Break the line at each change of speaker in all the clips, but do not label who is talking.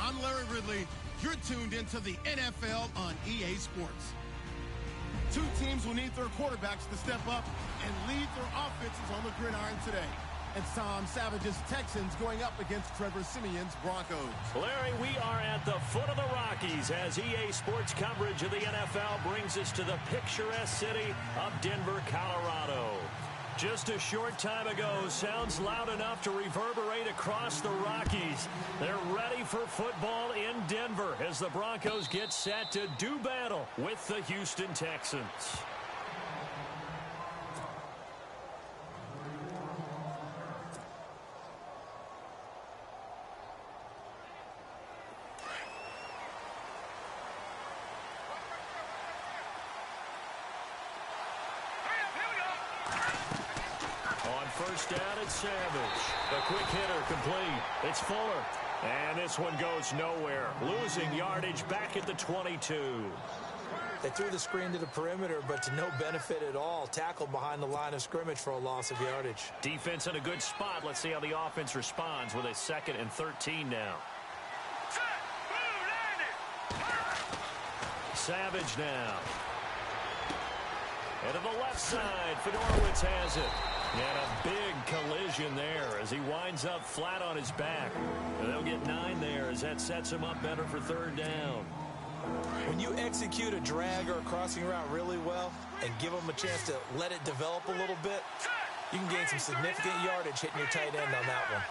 I'm Larry Ridley. You're tuned into the NFL on EA Sports. Two teams will need their quarterbacks to step up and lead their offenses on the gridiron today. It's Tom Savage's Texans going up against Trevor Siemian's Broncos.
Larry, we are at the foot of the Rockies as EA Sports coverage of the NFL brings us to the picturesque city of Denver, Colorado. Just a short time ago, sounds loud enough to reverberate across the Rockies. They're ready for football in Denver as the Broncos get set to do battle with the Houston Texans. First down, it's Savage. The quick hitter complete. It's Fuller. And this one goes nowhere. Losing yardage back at the 22.
They threw the screen to the perimeter, but to no benefit at all. Tackled behind the line of scrimmage for a loss of yardage.
Defense in a good spot. Let's see how the offense responds with a 2nd and 13 now. Savage now. And to the left side, Fedorowicz has it. And a big collision there as he winds up flat on his back. And they'll get 9 there as that sets him up better for 3rd down.
When you execute a drag or a crossing route really well and give them a chance to let it develop a little bit, you can gain some significant yardage hitting your tight end on that one.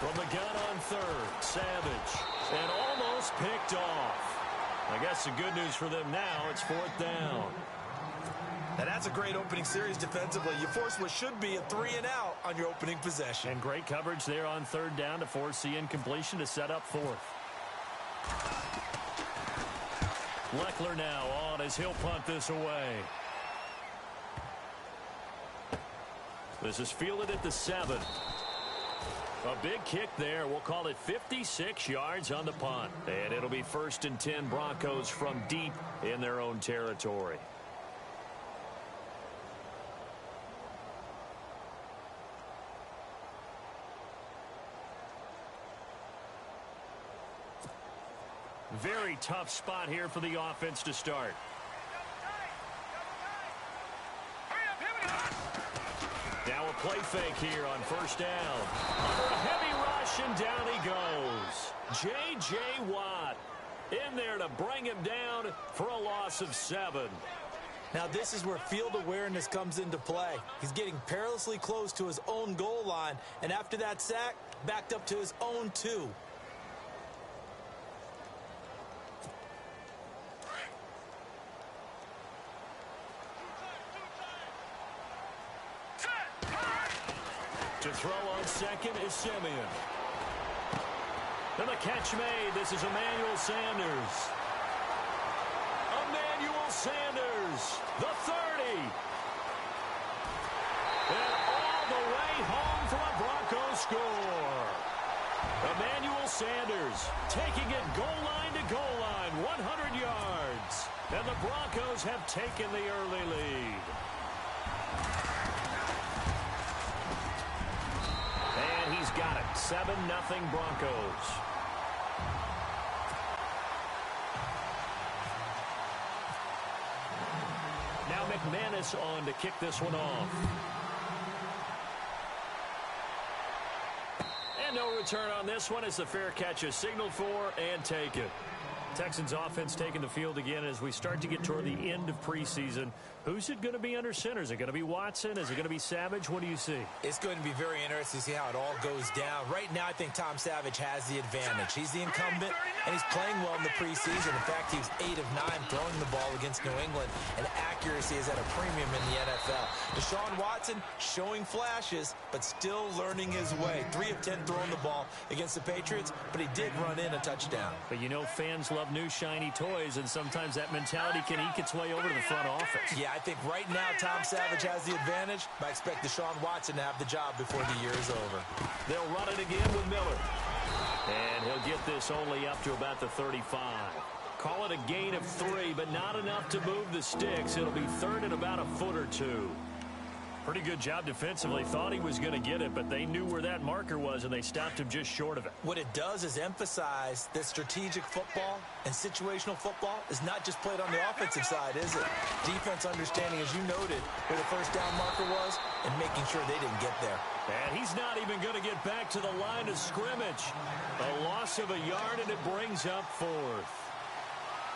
From the gun on 3rd, Savage. And almost picked off. I guess the good news for them now, it's 4th down.
Now that's a great opening series defensively. You force what should be a 3-and-out on your opening possession.
And great coverage there on 3rd down to force the incompletion to set up 4th. Leckler now on as he'll punt this away. This is fielded at the 7. A big kick there. We'll call it 56 yards on the punt. And it'll be 1st and 10 Broncos from deep in their own territory. Very tough spot here for the offense to start. Now a play fake here on 1st down. Under a heavy rush, and down he goes. J.J. Watt in there to bring him down for a loss of 7.
Now this is where field awareness comes into play. He's getting perilously close to his own goal line, and after that sack, backed up to his own 2.
To throw on 2nd is Siemian. And the catch made. This is Emmanuel Sanders. Emmanuel Sanders, the 30. And all the way home for a Broncos score. Emmanuel Sanders taking it goal line to goal line, 100 yards. And the Broncos have taken the early lead. And he's got it. 7-0 Broncos. Now McManus on to kick this one off. And no return on this one as the fair catch is signaled for and taken. Texans offense taking the field again as we start to get toward the end of preseason. Who's it going to be under center? Is it going to be Watson? Is it going to be Savage? What do you see?
It's going to be very interesting to see how it all goes down. Right now, I think Tom Savage has the advantage. He's the incumbent, and he's playing well in the preseason. In fact, he was 8 of 9 throwing the ball against New England, and accuracy is at a premium in the NFL. Deshaun Watson showing flashes, but still learning his way. 3 of 10 throwing the ball against the Patriots, but he did run in a touchdown.
But you know fans love new shiny toys, and sometimes that mentality can eke its way over to the front office.
Yeah, I think right now Tom Savage has the advantage, but I expect Deshaun Watson to have the job before the year is over.
They'll run it again with Miller. And he'll get this only up to about the 35. Call it a gain of 3, but not enough to move the sticks. It'll be 3rd and about a foot or 2. Pretty good job defensively. Thought he was going to get it, but they knew where that marker was, and they stopped him just short of it.
What it does is emphasize that strategic football and situational football is not just played on the offensive side, is it? Defense understanding, as you noted, where the first down marker was and making sure they didn't get there.
And he's not even going to get back to the line of scrimmage. A loss of a yard, and it brings up fourth.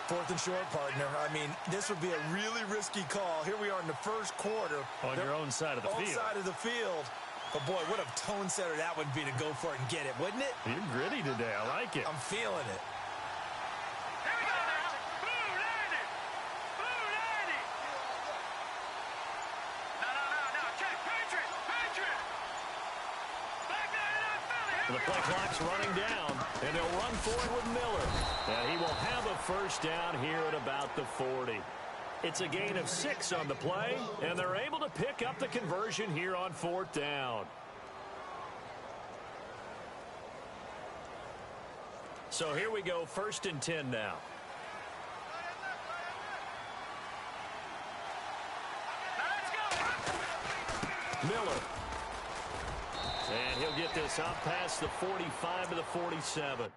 Fourth and short, partner. I mean, this would be a really risky call. Here we are in the first quarter.
On your own side of the field.
Own side of the field. But, boy, what a tone setter that would be to go for it and get it, wouldn't it?
You're gritty today. I like it.
I'm feeling it.
Here we go now. Blue 90. Blue 90. No. Check. Patriot. Back 99 Philly.
The play clock's running down, and they'll run forward with Miller. And he will have a first down here at about the 40. It's a gain of 6 on the play, and they're able to pick up the conversion here on fourth down. So here we go, 1st and 10 now. Miller. And he'll get this up past the 45 to the 47.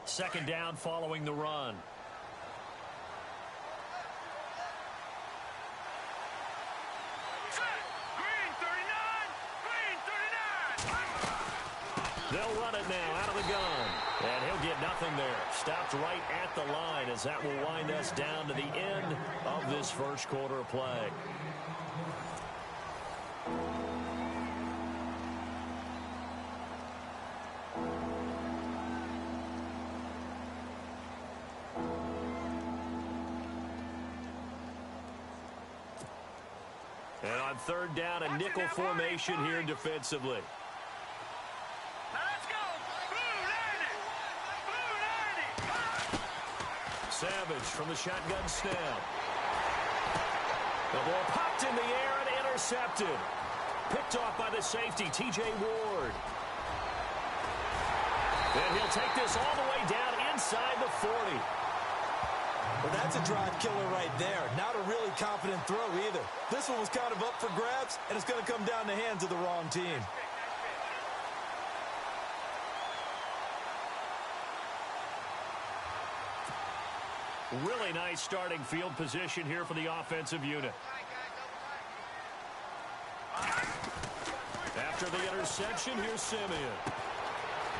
Second down following the run.
Green 39.
They'll run it now out of the gun. And he'll get nothing there. Stopped right at the line as that will wind us down to the end of this first quarter of play. And on third down, a nickel formation here defensively.
Now let's go. Blue 90.
Savage from the shotgun snap. The ball popped in the air and intercepted. Picked off by the safety, T.J. Ward. And he'll take this all the way down inside the 40.
Well, that's a drive killer right there. Not a really confident throw either. This one was kind of up for grabs, and it's going to come down the hands of the wrong team.
Really nice starting field position here for the offensive unit. After the interception, here's Simeon.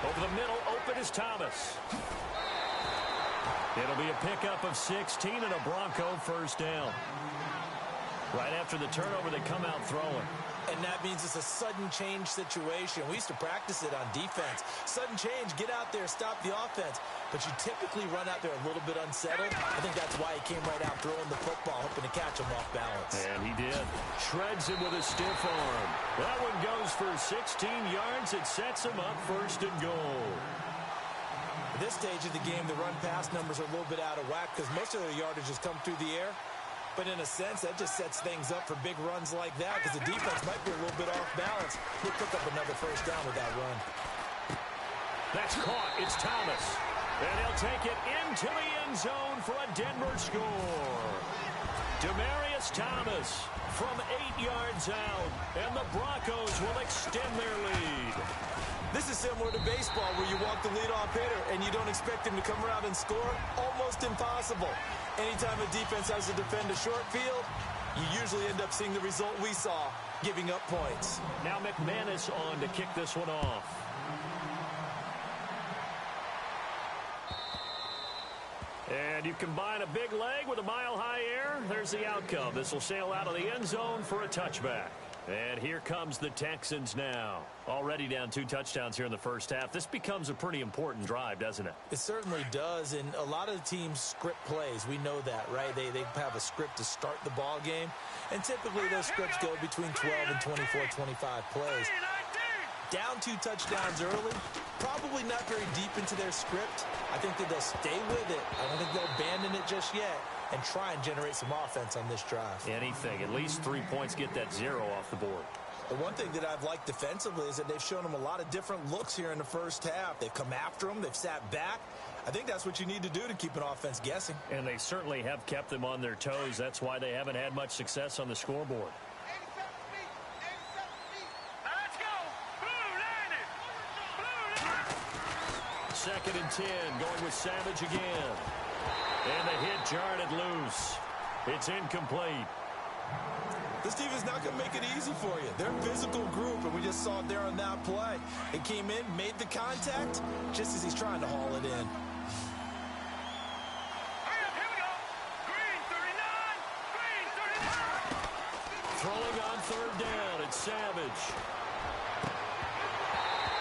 Over the middle, open is Thomas. It'll be a pickup of 16 and a Bronco first down. Right after the turnover, they come out throwing.
And that means it's a sudden change situation. We used to practice it on defense. Sudden change, get out there, stop the offense. But you typically run out there a little bit unsettled. I think that's why he came right out throwing the football, hoping to catch him off balance.
And he did. Shreds him with a stiff arm. That one goes for 16 yards. It sets him up first and goal.
At this stage of the game, the run-pass numbers are a little bit out of whack because most of their yardage has come through the air. But in a sense, that just sets things up for big runs like that because the defense might be a little bit off balance. He'll pick up another first down with that run.
That's caught. It's Thomas. And he'll take it into the end zone for a Denver score. Demaryius Thomas from 8 yards out. And the Broncos will extend their lead.
This is similar to baseball where you walk the leadoff hitter and you don't expect him to come around and score. Almost impossible. Anytime a defense has to defend a short field, you usually end up seeing the result we saw, giving up points.
Now McManus on to kick this one off. And you combine a big leg with a mile-high air. There's the outcome. This will sail out of the end zone for a touchback. And here comes the Texans now. Already down 2 touchdowns here in the first half. This becomes a pretty important drive, doesn't it?
It certainly does, and a lot of the teams script plays. We know that, right? They have a script to start the ball game, and typically those scripts go between 12 and 24, 25 plays. Down 2 touchdowns early, probably not very deep into their script. I think that they'll stay with it. I don't think they'll abandon it just yet and try and generate some offense on this drive.
Anything. At least 3 points, get that 0 off the board.
The one thing that I've liked defensively is that they've shown them a lot of different looks here in the first half. They've come after them. They've sat back. I think that's what you need to do to keep an offense guessing.
And they certainly have kept them on their toes. That's why they haven't had much success on the scoreboard.
Let's go. Blue landed. Blue landed.
2nd and 10, going with Savage again. And the hit jarred it loose. It's incomplete.
This defense is not going to make it easy for you. They're a physical group, and we just saw it there on that play. It came in, made the contact, just as he's trying to haul it in.
Here we go. Green 39. Green 39.
Throwing on 3rd down, it's Savage.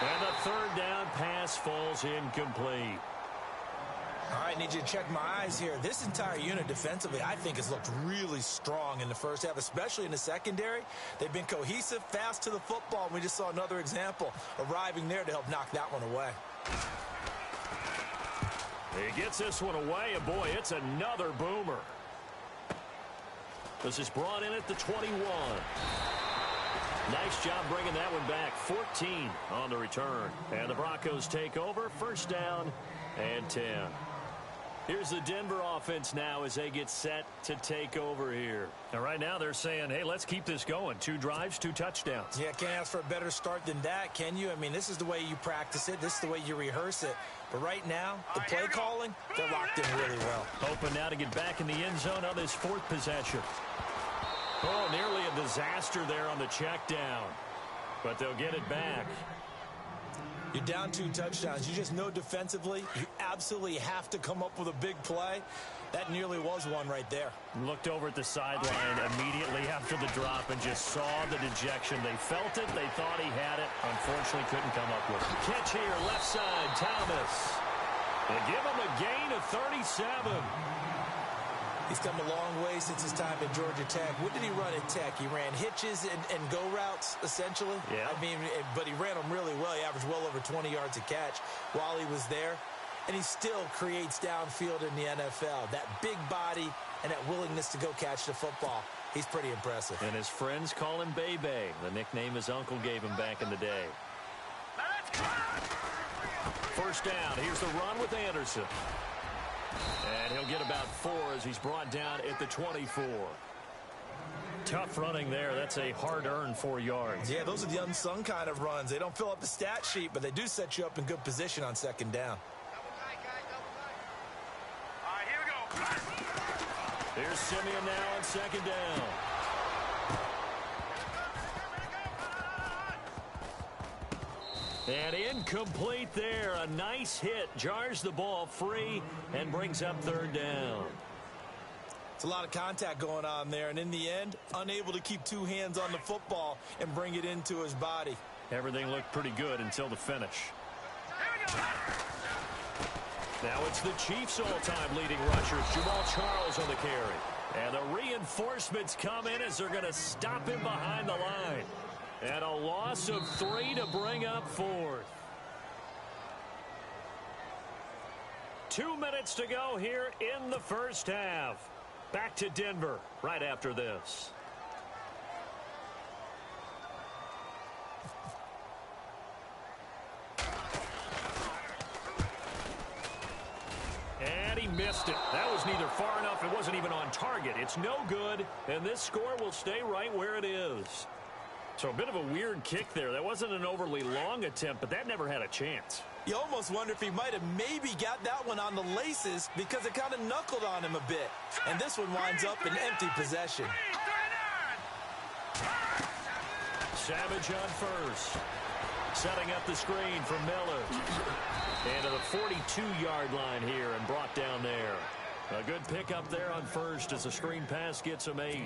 And the 3rd down pass falls incomplete.
All right, need you to check my eyes here. This entire unit defensively, I think, has looked really strong in the first half, especially in the secondary. They've been cohesive, fast to the football, and we just saw another example arriving there to help knock that one away.
He gets this one away, and boy, it's another boomer. This is brought in at the 21. Nice job bringing that one back. 14 on the return. And the Broncos take over. 1st down and 10. Here's the Denver offense now as they get set to take over here. And right now they're saying, hey, let's keep this going. 2 drives, 2 touchdowns.
Yeah, can't ask for a better start than that, can you? I mean, this is the way you practice it. This is the way you rehearse it. But right now, the play calling, they're locked in really well.
Hoping now to get back in the end zone on this 4th possession. Oh, nearly a disaster there on the check down. But they'll get it back.
You're down 2 touchdowns. You just know defensively you absolutely have to come up with a big play. That nearly was one right there.
Looked over at the sideline immediately after the drop and just saw the dejection. They felt it. They thought he had it. Unfortunately, couldn't come up with it. Catch here, left side, Thomas. They give him a gain of 37.
He's come a long way since his time at Georgia Tech. What did he run at Tech? He ran hitches and go routes, essentially.
Yeah.
I mean, but he ran them really well. He averaged well over 20 yards a catch while he was there. And he still creates downfield in the NFL. That big body and that willingness to go catch the football. He's pretty impressive.
And his friends call him Bebe, the nickname his uncle gave him back in the day.
Let's go.
1st down. Here's the run with Anderson. And he'll get about 4 as he's brought down at the 24. Tough running there. That's a hard-earned 4 yards.
Yeah, those are the unsung kind of runs. They don't fill up the stat sheet, but they do set you up in good position on 2nd down.
All right, here we go.
Here's Simeon now on 2nd down. And incomplete there. A nice hit. Jars the ball free and brings up 3rd down.
It's a lot of contact going on there, and in the end, unable to keep 2 hands on the football and bring it into his body.
Everything looked pretty good until the finish.
Here we go.
Now it's the Chiefs' all-time leading rushers. Jamal Charles on the carry. And the reinforcements come in as they're going to stop him behind the line. And a loss of 3 to bring up 4th. 2 minutes to go here in the first half. Back to Denver right after this. And he missed it. That was neither far enough. It wasn't even on target. It's no good, and this score will stay right where it is. So a bit of a weird kick there. That wasn't an overly long attempt, but that never had a chance.
You almost wonder if he might have maybe got that one on the laces because it kind of knuckled on him a bit. And this one winds up in empty possession.
Savage on first. Setting up the screen for Miller. And to the 42-yard line here and brought down there. A good pickup there on first as the screen pass gets him 8.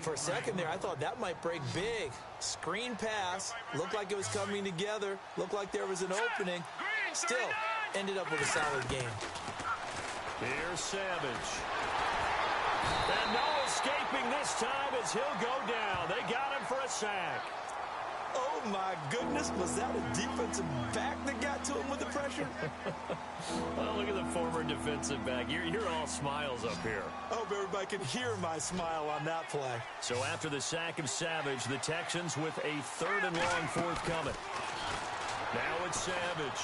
For a second there, I thought that might break big. Screen pass. Looked like it was coming together. Looked like there was an opening. Still, ended up with a solid game.
Here's Savage. And no escaping this time as he'll go down. They got him for a sack.
Oh, my goodness. Was that a defensive back that got to him with the pressure?
Well, look at the former defensive back. You're all smiles up here.
I hope everybody can hear my smile on that play.
So after the sack of Savage, the Texans with a 3rd and long forthcoming. Now it's Savage.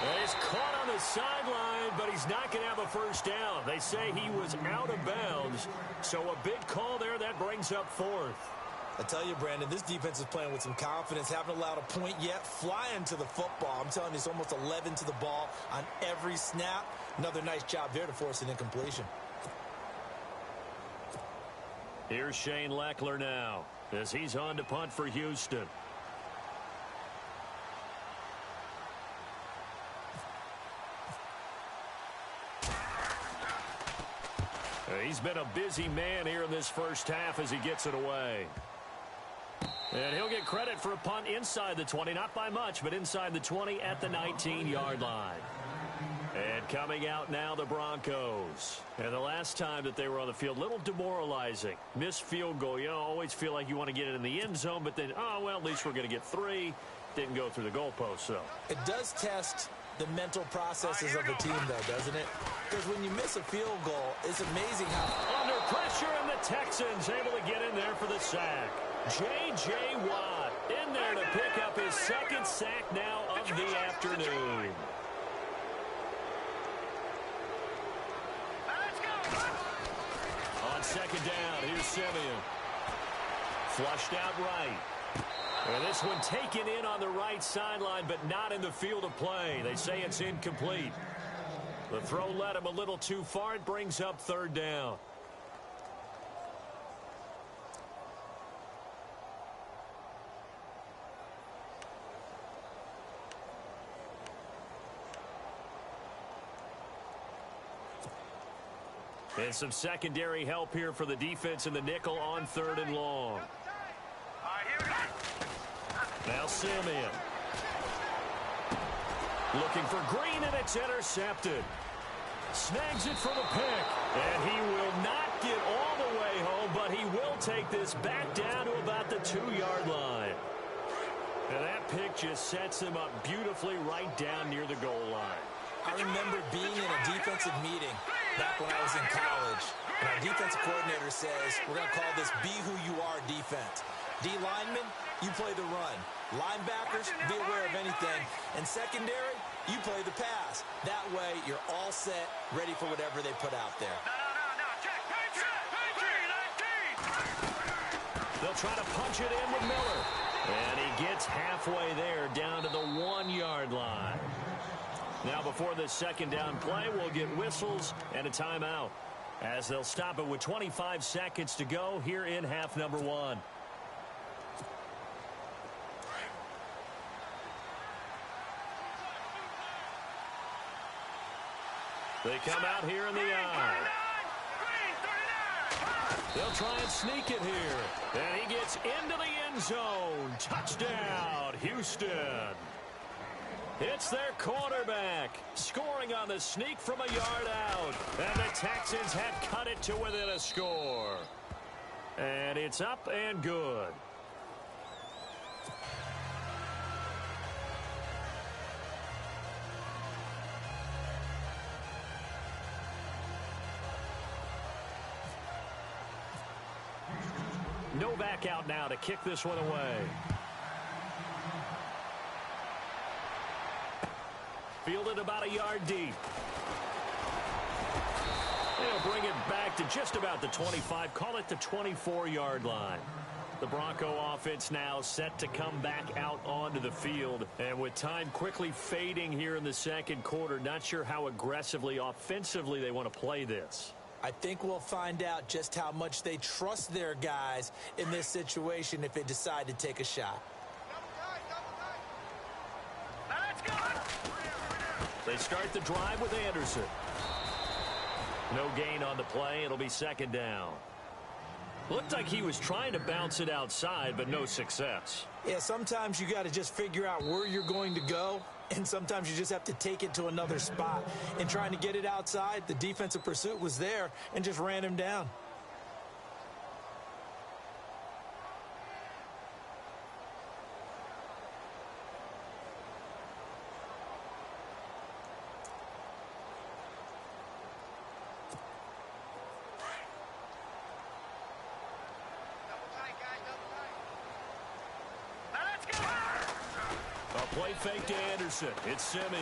And he's caught on the sideline, but he's not going to have a first down. They say he was out of bounds. So a big call there that brings up 4th.
I tell you, Brandon, this defense is playing with some confidence. Haven't allowed a point yet. Flying to the football. I'm telling you, it's almost 11 to the ball on every snap. Another nice job there to force an incompletion.
Here's Shane Leckler now as he's on to punt for Houston. He's been a busy man here in this first half as he gets it away. And he'll get credit for a punt inside the 20, not by much, but inside the 20 at the 19-yard line. And coming out now, the Broncos. And the last time that they were on the field, a little demoralizing. Missed field goal. You know, always feel like you want to get it in the end zone, but then, oh, well, at least we're going to get 3. Didn't go through the goalpost, though.
It does test the mental processes of the team, though, doesn't it? Because when you miss a field goal, it's amazing how...
Under pressure, and the Texans able to get in there for the sack. J.J. Watt in there to pick up his 2nd sack now of the afternoon. On 2nd down, here's Simeon. Flushed out right. And this one taken in on the right sideline, but not in the field of play. They say it's incomplete. The throw led him a little too far. It brings up 3rd down. And some secondary help here for the defense in the nickel on 3rd and long. Now Simeon. Looking for Green, and it's intercepted. Snags it for the pick. And he will not get all the way home, but he will take this back down to about the 2-yard line. And that pick just sets him up beautifully right down near the goal line.
I remember being in a defensive meeting back when I was in college, and our defensive coordinator says, we're going to call this Be Who You Are defense. D linemen, you play the run. Linebackers, be aware of anything. And secondary, you play the pass. That way, you're all set, ready for whatever they put out there.
They'll try to punch it in with Miller. And he gets halfway there, down to the 1-yard line. Now before this 2nd down play, we'll get whistles and a timeout, as they'll stop it with 25 seconds to go here in half number 1. They come out here in the eye. They'll try and sneak it here. And he gets into the end zone. Touchdown, Houston. It's their quarterback scoring on the sneak from a yard out. And the Texans have cut it to within a score. And it's up and good. Novak out now to kick this one away. Fielded about a yard deep. They'll bring it back to just about the 25. Call it the 24-yard line. The Bronco offense now set to come back out onto the field. And with time quickly fading here in the second quarter, not sure how aggressively, offensively they want to play this.
I think we'll find out just how much they trust their guys in this situation if they decide to take a shot.
They start the drive with Anderson. No gain on the play. It'll be second down. Looked like he was trying to bounce it outside, but no success.
Yeah, sometimes you got to just figure out where you're going to go, and sometimes you just have to take it to another spot. And trying to get it outside, the defensive pursuit was there and just ran him down.
Play fake to Anderson. It's Simeon.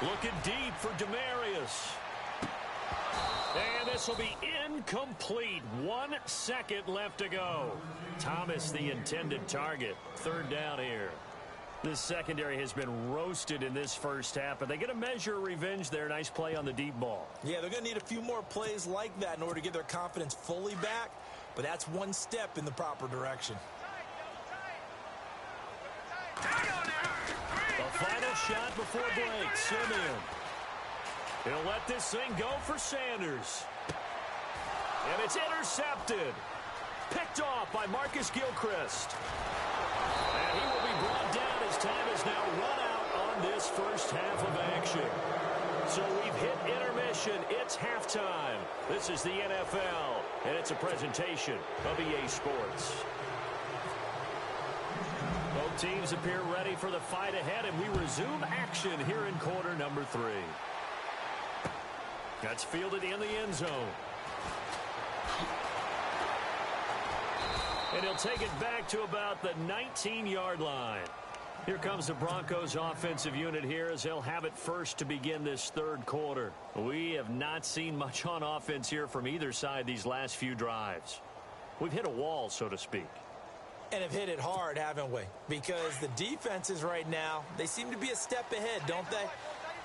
Looking deep for Demarius. And this will be incomplete. 1 second left to go. Thomas, the intended target. Third down here. This secondary has been roasted in this first half, but they get a measure of revenge there. Nice play on the deep ball.
Yeah, they're going to need a few more plays like that in order to get their confidence fully back, but that's one step in the proper direction.
The final shot before break, Simeon. He'll let this thing go for Sanders. And it's intercepted. Picked off by Marcus Gilchrist. And he will be brought down as time has now run out on this first half of action. So we've hit intermission. It's halftime. This is the NFL, and it's a presentation of EA Sports. Both teams appear ready for the fight ahead, and we resume action here in quarter number 3. That's fielded in the end zone. And he'll take it back to about the 19-yard line. Here comes the Broncos offensive unit here as they'll have it first to begin this third quarter. We have not seen much on offense here from either side these last few drives. We've hit a wall, so to speak.
And have hit it hard, haven't we? Because the defenses right now, they seem to be a step ahead, don't they?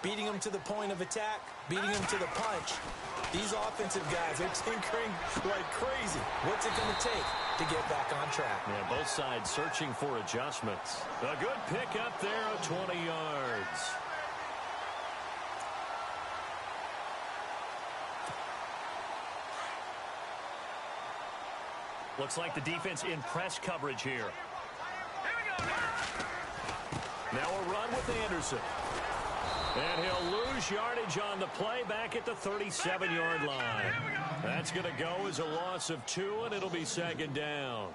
Beating them to the point of attack, beating them to the punch. These offensive guys are tinkering like crazy. What's it going to take to get back on track?
Yeah, both sides searching for adjustments. A good pick up there of 20 yards. Looks like the defense in press coverage here. Now a run with Anderson. And he'll lose yardage on the play back at the 37-yard line. That's going to go as a loss of 2, and it'll be second down.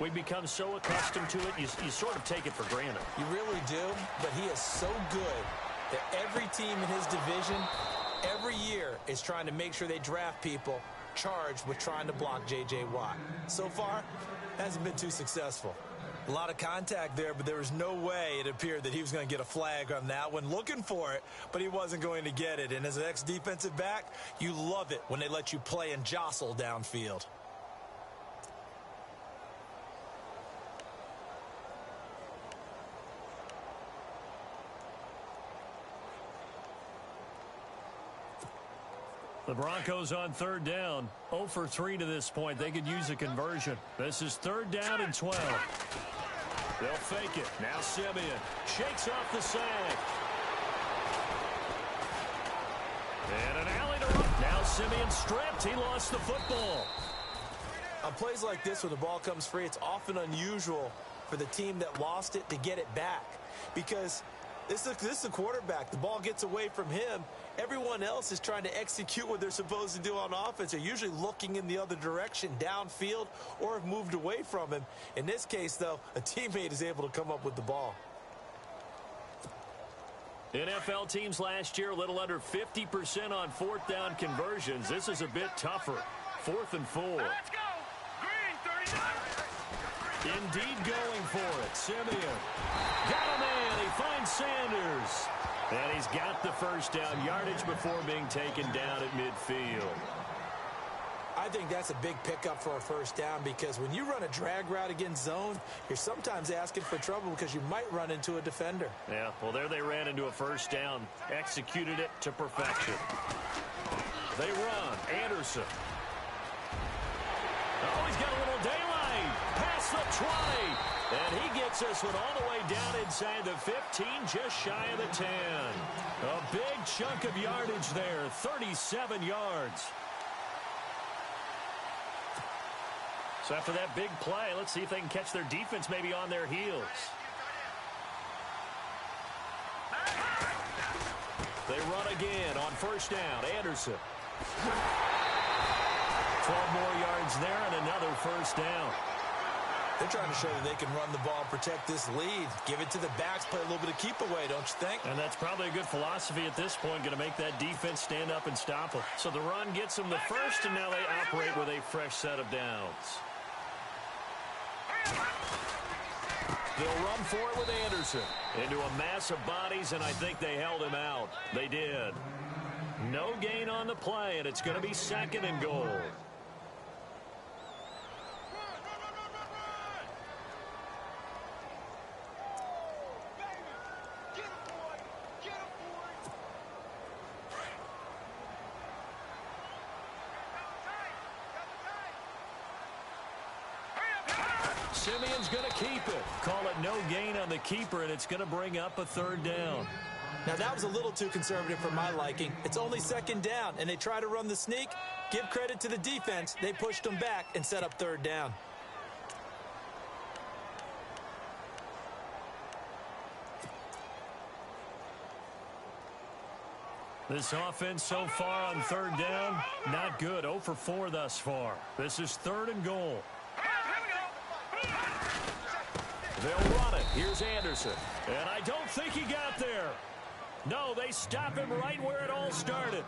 We've become so accustomed to it, you sort of take it for granted.
You really do, but he is so good that every team in his division, every year, is trying to make sure they draft people charged with trying to block J.J. Watt. So far, hasn't been too successful. A lot of contact there, but there was no way it appeared that he was going to get a flag on that one. Looking for it, but he wasn't going to get it. And as an ex-defensive back, you love it when they let you play and jostle downfield.
The Broncos on third down. 0 for 3 to this point. They could use a conversion. This is third down and 12. They'll fake it. Now Simeon shakes off the sack. And an alley to run. Now Simeon stripped. He lost the football.
On plays like this where the ball comes free, it's often unusual for the team that lost it to get it back. Because this is a quarterback. The ball gets away from him. Everyone else is trying to execute what they're supposed to do on offense. They're usually looking in the other direction, downfield, or have moved away from him. In this case, though, a teammate is able to come up with the ball.
NFL teams last year, a little under 50% on fourth down conversions. This is a bit tougher. 4th and 4.
Let's go! Green, 39.
Indeed going for it. Simeon got a man. He finds Sanders. And he's got the first down yardage before being taken down at midfield.
I I think that's a big pickup for a first down because when you run a drag route against zone, you're sometimes asking for trouble because you might run into a defender.
Yeah, well, there they ran into a first down, executed it to perfection. They run. Anderson. Oh, he's got a little daylight. Past the 20. And he gets this one all the way down inside the 15, just shy of the 10. A big chunk of yardage there, 37 yards. So after that big play, let's see if they can catch their defense maybe on their heels. They run again on first down. Anderson. 12 more yards there and another first down.
They're trying to show that they can run the ball and protect this lead. Give it to the backs, play a little bit of keep away, don't you think?
And that's probably a good philosophy at this point, going to make that defense stand up and stop them. So the run gets them the first, and now they operate with a fresh set of downs. They'll run for it with Anderson. Into a mass of bodies, and I think they held him out. They did. No gain on the play, and it's going to be second and goal. Simeon's going to keep it. Call it no gain on the keeper, and it's going to bring up a third down.
Now, that was a little too conservative for my liking. It's only second down, and they try to run the sneak. Give credit to the defense. They pushed them back and set up third down.
This offense so far on third down, not good. 0 for 4 thus far. This is third and goal. They'll run it. Here's Anderson. And I don't think he got there. No, they stop him right where it all started.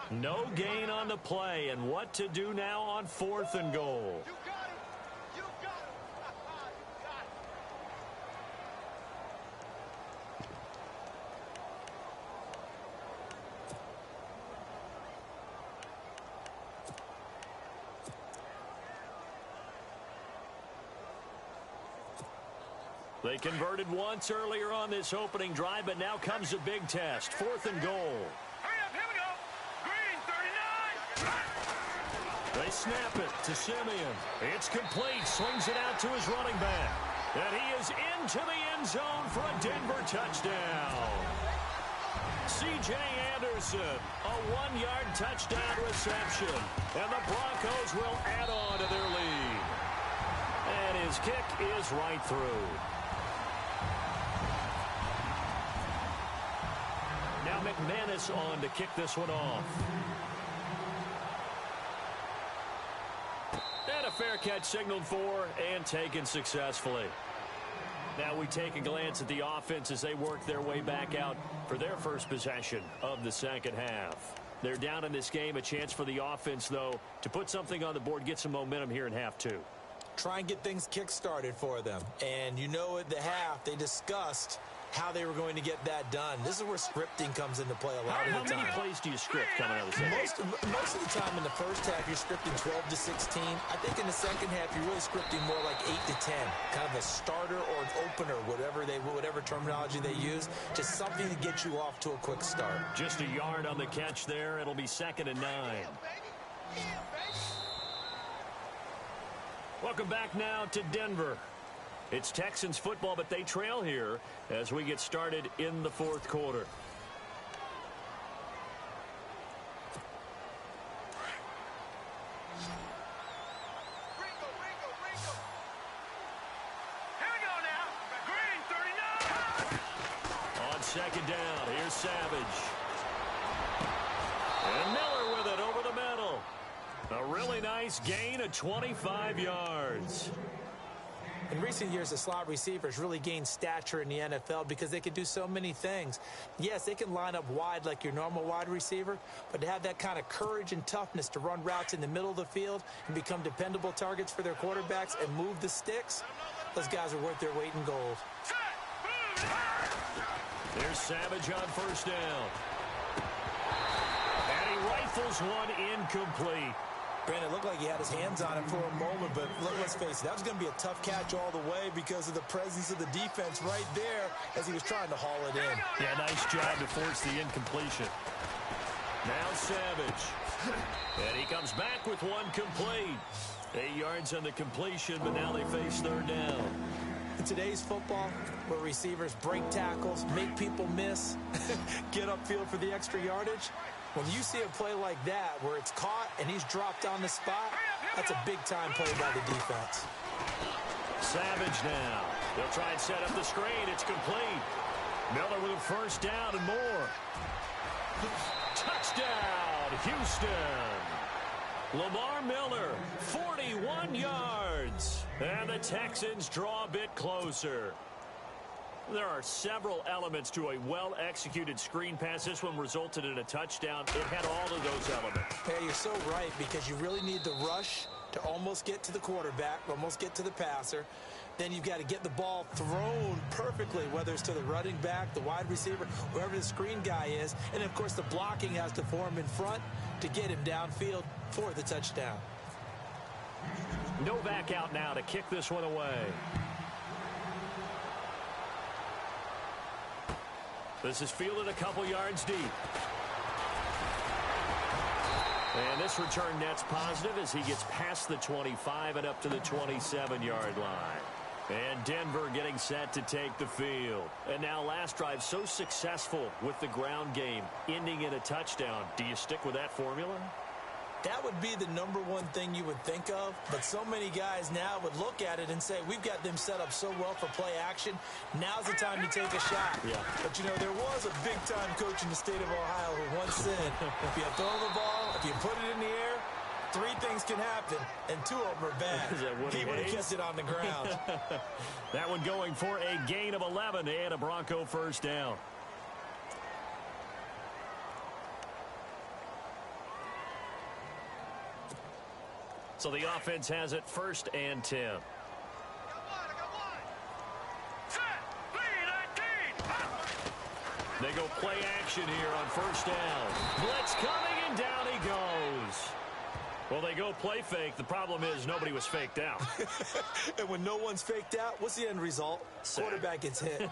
No gain on the play. And what to do now on fourth and goal? They converted once earlier on this opening drive, but now comes a big test. Fourth and goal.
Hurry up, here we go. Green, 39.
They snap it to Simeon. It's complete. Swings it out to his running back. And he is into the end zone for a Denver touchdown. C.J. Anderson, a 1-yard touchdown reception. And the Broncos will add on to their lead. And his kick is right through. Now McManus on to kick this one off. And a fair catch signaled for and taken successfully. Now we take a glance at the offense as they work their way back out for their first possession of the second half. They're down in this game. A chance for the offense, though, to put something on the board, get some momentum here in half two.
Try and get things kick-started for them. And you know at the half, they discussed how they were going to get that done. This is where scripting comes into play a lot of the time.
How many plays do you script coming out of the second?
Most of the time in the first half, you're scripting 12 to 16. I think in the second half, you're really scripting more like 8 to 10. Kind of a starter or an opener, whatever terminology they use. Just something to get you off to a quick start.
Just a yard on the catch there. It'll be 2nd and 9. Welcome back now to Denver. It's Texans football, but they trail here as we get started in the fourth quarter.
Here we go now. Green, 39.
On second down, here's Savage. And Miller with it over the middle. A really nice gain of 25 yards.
In recent years, the slot receivers really gained stature in the NFL because they can do so many things. Yes, they can line up wide like your normal wide receiver, but to have that kind of courage and toughness to run routes in the middle of the field and become dependable targets for their quarterbacks and move the sticks, those guys are worth their weight in gold.
There's Savage on first down. And he rifles one incomplete.
Brandon, it looked like he had his hands on it for a moment, but let's face it, that was going to be a tough catch all the way because of the presence of the defense right there as he was trying to haul it in.
Yeah, nice job to force the incompletion. Now Savage. And he comes back with one complete. 8 yards on the completion, but now they face third down.
In today's football, where receivers break tackles, make people miss, get upfield for the extra yardage, when you see a play like that where it's caught and he's dropped on the spot, that's a big-time play by the defense.
Savage now. They'll try and set up the screen. It's complete. Miller with a first down and more. Touchdown, Houston. Lamar Miller, 41 yards. And the Texans draw a bit closer. There are several elements to a well-executed screen pass. This one resulted in a touchdown. It had all of those elements.
Yeah, you're so right, because you really need the rush to almost get to the quarterback, almost get to the passer. Then you've got to get the ball thrown perfectly, whether it's to the running back, the wide receiver, whoever the screen guy is. And, of course, the blocking has to form in front to get him downfield for the touchdown.
Novak out now to kick this one away. This is fielded a couple yards deep. And this return net's positive as he gets past the 25 and up to the 27-yard line. And Denver getting set to take the field. And now last drive so successful with the ground game, ending in a touchdown. Do you stick with that formula?
That would be the #1 thing you would think of, but so many guys now would look at it and say, we've got them set up so well for play action. Now's the time to take a shot.
Yeah.
But, you know, there was a big-time coach in the state of Ohio who once said, if you throw the ball, if you put it in the air, 3 things can happen, and 2 of them are bad. He would have kept it on the ground.
That one going for a gain of 11 and a Bronco first down. So the offense has it 1st and 10. They go play action here on 1st down. Blitz coming, and down he goes. Well, they go play fake. The problem is nobody was faked out.
And when no one's faked out, what's the end result?
Sack.
Quarterback gets hit.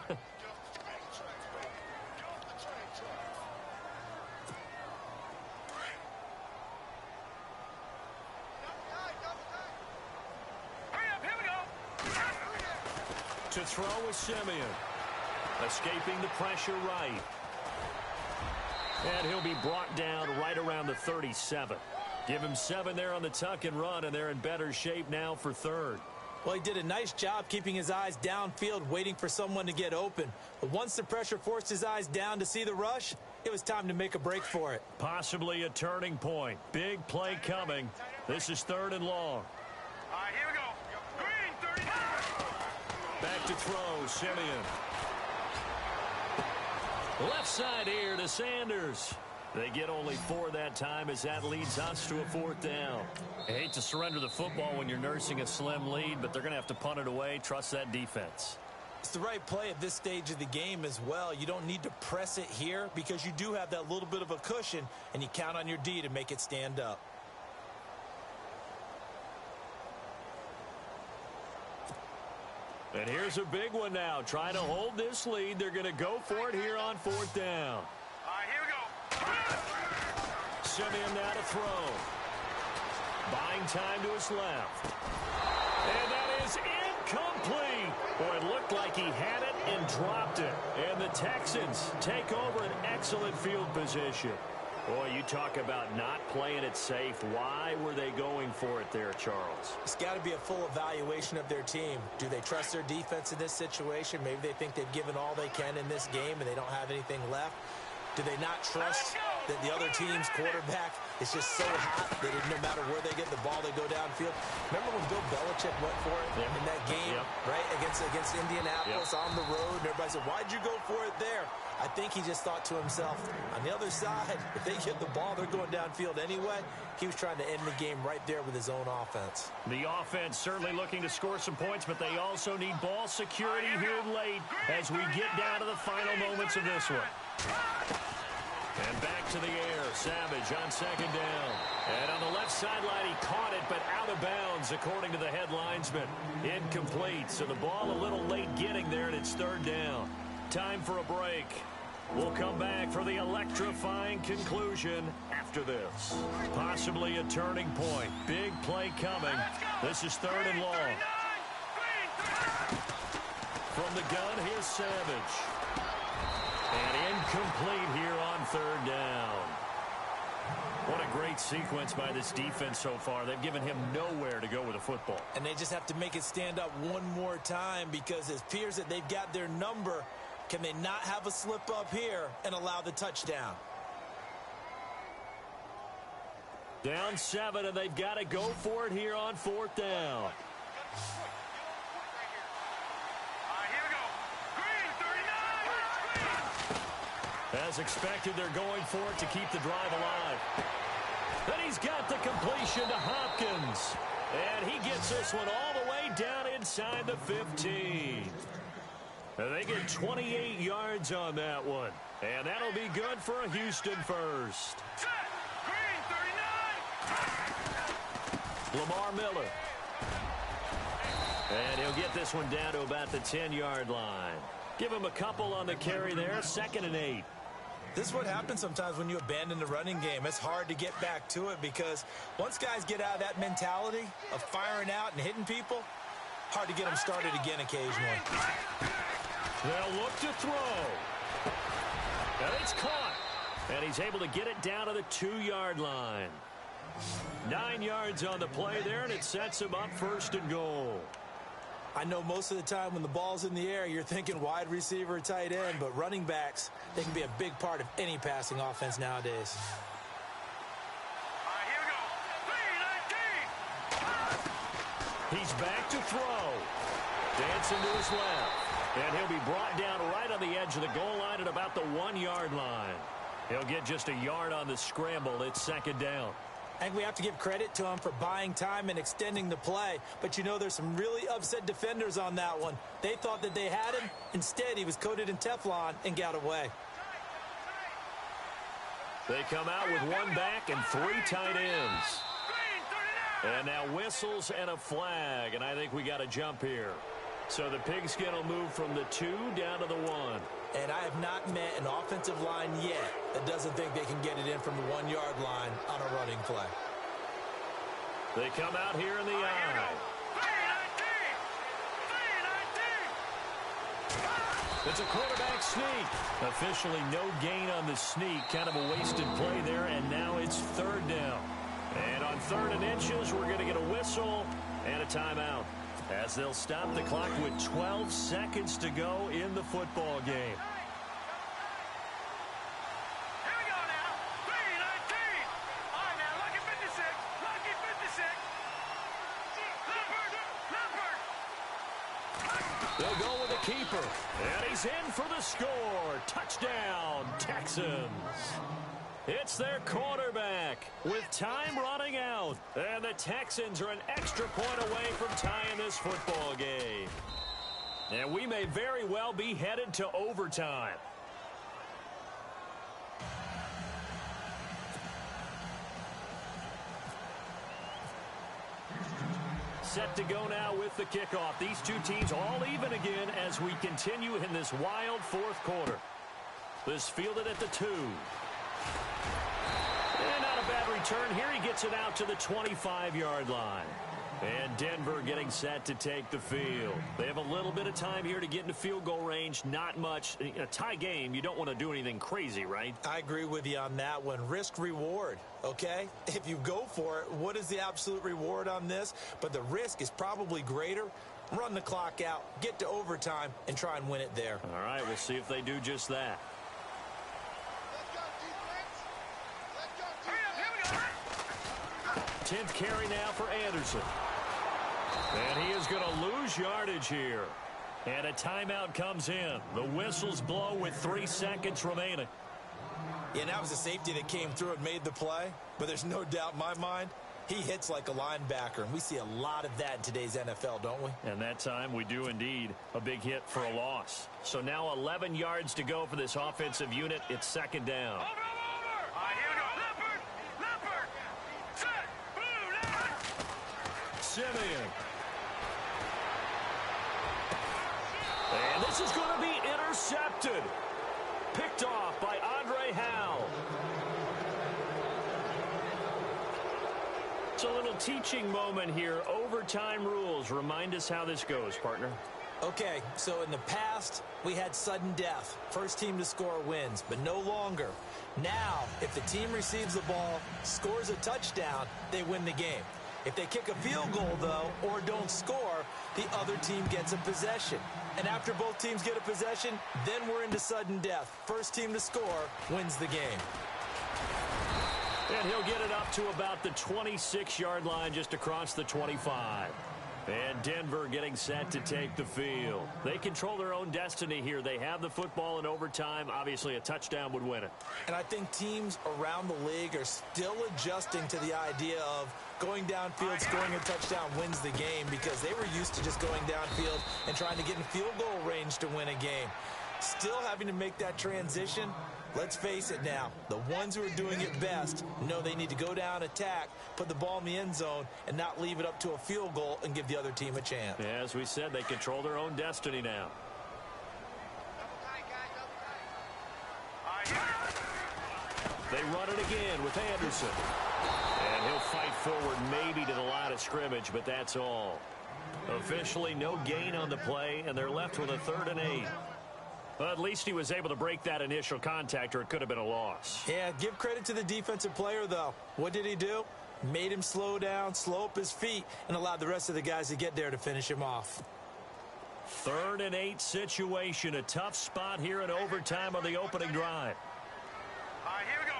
To throw is Simeon. Escaping the pressure right. And he'll be brought down right around the 37. Give him 7 there on the tuck and run, and they're in better shape now for 3rd.
Well, he did a nice job keeping his eyes downfield, waiting for someone to get open. But once the pressure forced his eyes down to see the rush, it was time to make a break for it.
Possibly a turning point. Big play coming. This is 3rd and long.
All right, here we go. Green, 39.
Back to throw, Simeon. Left side here to Sanders. They get only 4 that time as that leads us to a 4th down. I hate to surrender the football when you're nursing a slim lead, but they're going to have to punt it away. Trust that defense.
It's the right play at this stage of the game as well. You don't need to press it here because you do have that little bit of a cushion, and you count on your D to make it stand up.
And here's a big one now. Trying to hold this lead. They're going to go for it here on 4th down.
All right, here we go.
Simeon now to throw. Buying time to his left. And that is incomplete. Boy, it looked like he had it and dropped it. And the Texans take over an excellent field position. Boy, you talk about not playing it safe. Why were they going for it there, Charles?
It's got to be a full evaluation of their team. Do they trust their defense in this situation? Maybe they think they've given all they can in this game and they don't have anything left. Do they not trust that the other team's quarterback is just so hot that no matter where they get the ball, they go downfield? Remember when Bill Belichick went for it in that game, right, against Indianapolis on the road? And everybody said, why'd you go for it there? I think he just thought to himself, on the other side, if they get the ball, they're going downfield anyway. He was trying to end the game right there with his own offense.
The offense certainly looking to score some points, but they also need ball security here late as we get down to the final moments of this one. And back to the air. Savage on second down. And on the left sideline, he caught it, but out of bounds, according to the head linesman. Incomplete. So the ball a little late getting there, and it's third down. Time for a break. We'll come back for the electrifying conclusion after this. Possibly a turning point. Big play coming. This is third and long. From the gun, here's Savage. And incomplete here on third down. What a great sequence by this defense so far. They've given him nowhere to go with the football.
And they just have to make it stand up one more time because it appears that they've got their number. Can they not have a slip up here and allow the touchdown?
Down 7, and they've got to go for it here on fourth down. As expected, they're going for it to keep the drive alive. Then he's got the completion to Hopkins. And he gets this one all the way down inside the 15. And they get 28 yards on that one. And that'll be good for a Houston first.
Green, 39.
Lamar Miller. And he'll get this one down to about the 10-yard line. Give him a couple on the carry there. 2nd and 8.
This is what happens sometimes when you abandon the running game. It's hard to get back to it because once guys get out of that mentality of firing out and hitting people, hard to get them started again occasionally.
They'll look to throw. And it's caught. And he's able to get it down to the 2-yard line. 9 yards on the play there, and it sets him up 1st and goal.
I know most of the time when the ball's in the air, you're thinking wide receiver, tight end, but running backs, they can be a big part of any passing offense nowadays.
All right, here we go. 3-19.
He's back to throw. Dancing to his left. And he'll be brought down right on the edge of the goal line at about the 1-yard line. He'll get just a yard on the scramble. It's 2nd down.
I think we have to give credit to him for buying time and extending the play. But, you know, there's some really upset defenders on that one. They thought that they had him. Instead, he was coated in Teflon and got away.
They come out with 1 back and 3 tight ends. And now whistles and a flag. And I think we got a jump here. So the pigskin will move from the 2 down to the 1.
And I have not met an offensive line yet that doesn't think they can get it in from the 1-yard line on a running play.
They come out here in the eye.
3-19.
It's a quarterback sneak. Officially no gain on the sneak. Kind of a wasted play there, and now it's 3rd down. And on 3rd and inches, we're going to get a whistle and a timeout, as they'll stop the clock with 12 seconds to go in the football game.
Here we go now. 3-19. All right, now, lucky 56. Lucky 56. Leopard.
They'll go with the keeper. And he's in for the score. Touchdown, Texans. It's their quarterback with time running out. And the Texans are an extra point away from tying this football game. And we may very well be headed to overtime. Set to go now with the kickoff. These two teams all even again as we continue in this wild 4th quarter. This fielded at the 2. And not a bad return here. He gets it out to the 25-yard line. And Denver getting set to take the field. They have a little bit of time here to get into field goal range. Not much. In a tie game, you don't want to do anything crazy, right?
I agree with you on that one. Risk reward, okay? If you go for it, what is the absolute reward on this? But the risk is probably greater. Run the clock out, get to overtime, and try and win it there.
All right, we'll see if they do just that.
Here we go.
10th carry now for Anderson. And he is going to lose yardage here. And a timeout comes in. The whistles blow with 3 seconds remaining.
Yeah, that was a safety that came through and made the play. But there's no doubt in my mind, he hits like a linebacker. And we see a lot of that in today's NFL, don't we?
And that time we do indeed. A big hit for a loss. So now 11 yards to go for this offensive unit. It's 2nd down. Simeon. And this is going to be intercepted. Picked off by Andre Howe. It's a little teaching moment here. Overtime rules. Remind us how this goes, partner.
Okay, so in the past, we had sudden death. First team to score wins, but no longer. Now, if the team receives the ball, scores a touchdown, they win the game. If they kick a field goal, though, or don't score, the other team gets a possession. And after both teams get a possession, then we're into sudden death. First team to score wins the game.
And he'll get it up to about the 26-yard line, just across the 25. And Denver getting set to take the field. They control their own destiny here. They have the football in overtime. Obviously, a touchdown would win it.
And I think teams around the league are still adjusting to the idea of going downfield, scoring a touchdown wins the game, because they were used to just going downfield and trying to get in field goal range to win a game. Still having to make that transition. Let's face it now, the ones who are doing it best know they need to go down, attack, put the ball in the end zone, and not leave it up to a field goal and give the other team a chance.
Yeah, as we said, they control their own destiny now. They run it again with Anderson. And he'll fight forward maybe to the line of scrimmage, but that's all. Officially no gain on the play, and they're left with a 3rd and 8. Well, at least he was able to break that initial contact, or it could have been a loss.
Yeah, give credit to the defensive player, though. What did he do? Made him slow down, slow up his feet, and allowed the rest of the guys to get there to finish him off.
3rd and 8 situation. A tough spot here in overtime on the opening drive.
Here we go.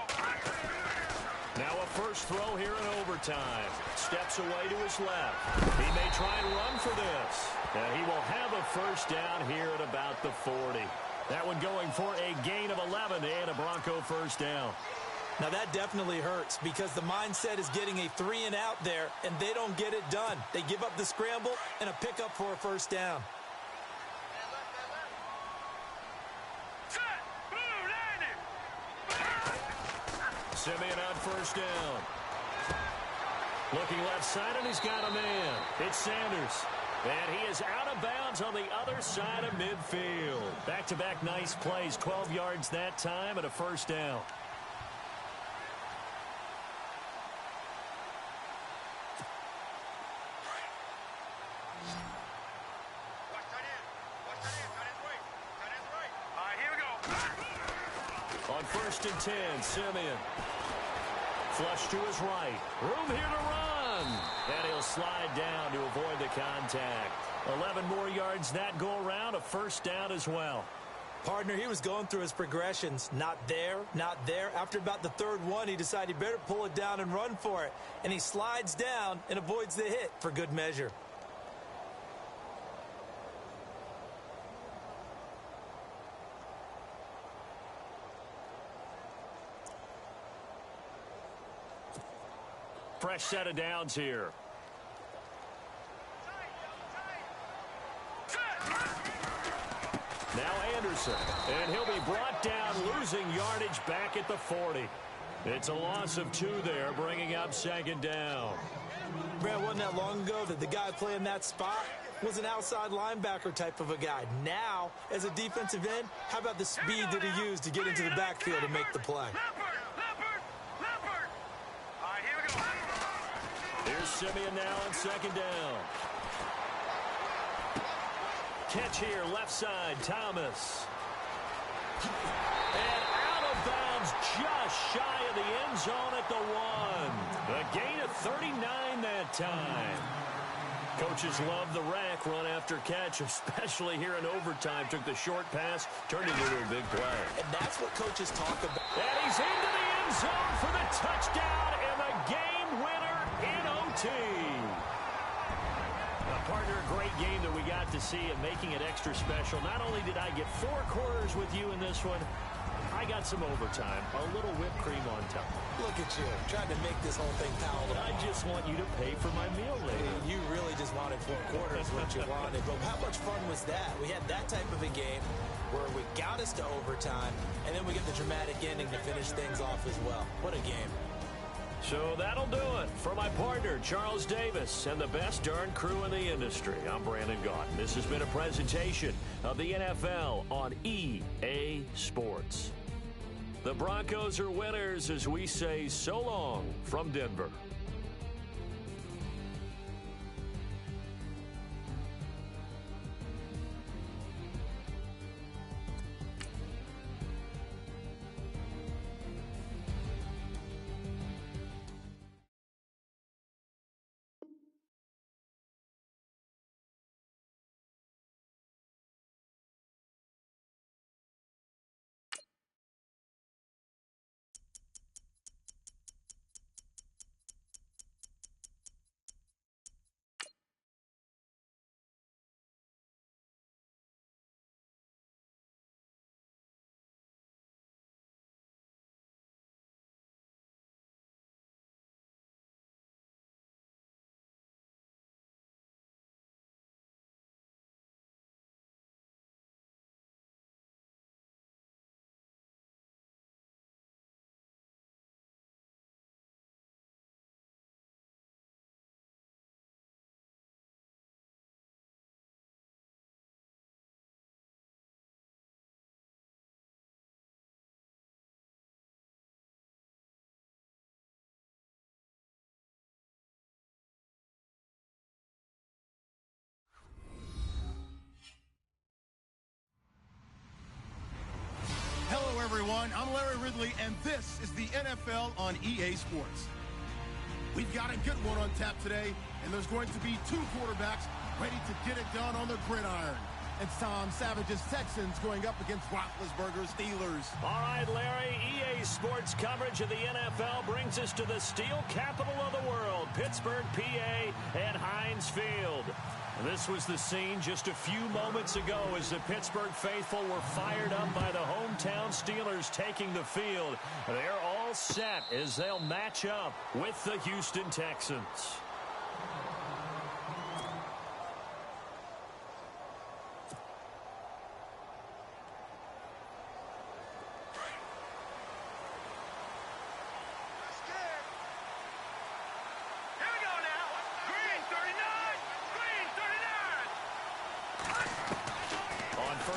Now a first throw here in overtime. Steps away to his left. He may try and run for this. And he will have a first down here at about the 40. That one going for a gain of 11 and a Bronco first down.
Now that definitely hurts, because the mindset is getting a 3 and out there, and they don't get it done. They give up the scramble and a pickup for a first down.
Simeon on first down. Looking left side, and he's got a man. It's Sanders. And he is out of bounds on the other side of midfield. Back-to-back nice plays. 12 yards that time and a first down.
Here we go.
On 1st and 10, Simeon. Flush to his right. Room here to run. And he'll slide down to avoid the contact. 11 more yards that go around. A first down as well.
Partner, he was going through his progressions. Not there, not there. After about the 3rd one, he decided he better pull it down and run for it. And he slides down and avoids the hit for good measure.
Fresh set of downs here. Now Anderson, and he'll be brought down, losing yardage back at the 40. It's a loss of 2 there, bringing up 2nd down.
Brad, wasn't that long ago that the guy playing that spot was an outside linebacker type of a guy. Now, as a defensive end, how about the speed that he used to get into the backfield and make the play?
Here's Simeon now on 2nd down. Catch here, left side, Thomas. And out of bounds, just shy of the end zone at the 1. A gain of 39 that time. Coaches love the rack run after catch, especially here in overtime. Took the short pass, turned it into a big play.
And that's what coaches talk about.
And he's into the end zone for the touchdown and the game winner in OT. Partner, great game that we got to see and making it extra special. Not only did I get 4 quarters with you in this one, I got some overtime, a little whipped cream on top.
Look at you, trying to make this whole thing palatable.
I just want you to pay for my meal later.
You really just wanted 4 quarters, what you wanted. But how much fun was that? We had that type of a game where we got us to overtime, and then we get the dramatic ending to finish things off as well. What a game.
So that'll do it. For my partner, Charles Davis, and the best darn crew in the industry, I'm Brandon Gaudin. This has been a presentation of the NFL on EA Sports. The Broncos are winners as we say so long from Denver.
Hello, everyone. I'm Larry Ridley, and this is the NFL on EA Sports. We've got a good one on tap today, and there's going to be two quarterbacks ready to get it done on the gridiron. It's Tom Savage's Texans going up against Roethlisberger's Steelers.
All right, Larry, EA Sports coverage of the NFL brings us to the steel capital of the world, Pittsburgh, PA, and Heinz Field. This was the scene just a few moments ago as the Pittsburgh faithful were fired up by the hometown Steelers taking the field. They're all set as they'll match up with the Houston Texans.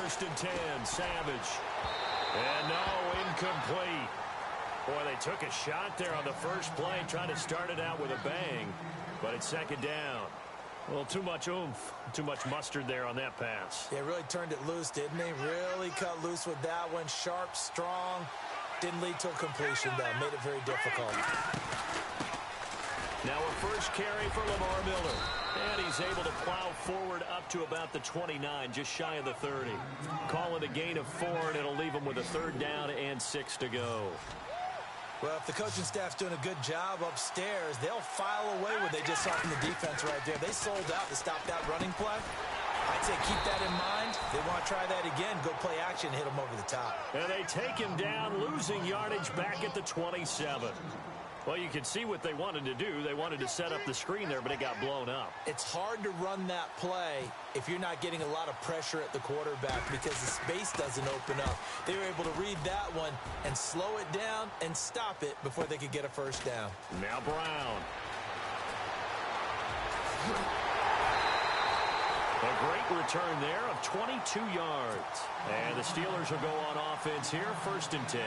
First and 10, Savage. And no, incomplete. Boy, they took a shot there on the first play, trying to start it out with a bang. But it's second down. Well, too much oomph, too much mustard there on that pass.
Yeah, really turned it loose, didn't he? Really cut loose with that one. Sharp, strong. Didn't lead to a completion, though. Made it very difficult.
Now a first carry for Lamar Miller. And he's able to plow forward up to about the 29, just shy of the 30. Call it a gain of 4, and it'll leave him with a third down and 6 to go.
Well, if the coaching staff's doing a good job upstairs, they'll file away what they just saw from the defense right there. They sold out to stop that running play. I'd say keep that in mind. They want to try that again. Go play action, hit them over the top.
And they take him down, losing yardage back at the 27. Well, you can see what they wanted to do. They wanted to set up the screen there, but it got blown up.
It's hard to run that play if you're not getting a lot of pressure at the quarterback because the space doesn't open up. They were able to read that one and slow it down and stop it before they could get a first down.
Now Brown. A great return there of 22 yards. And the Steelers will go on offense here, first and 10.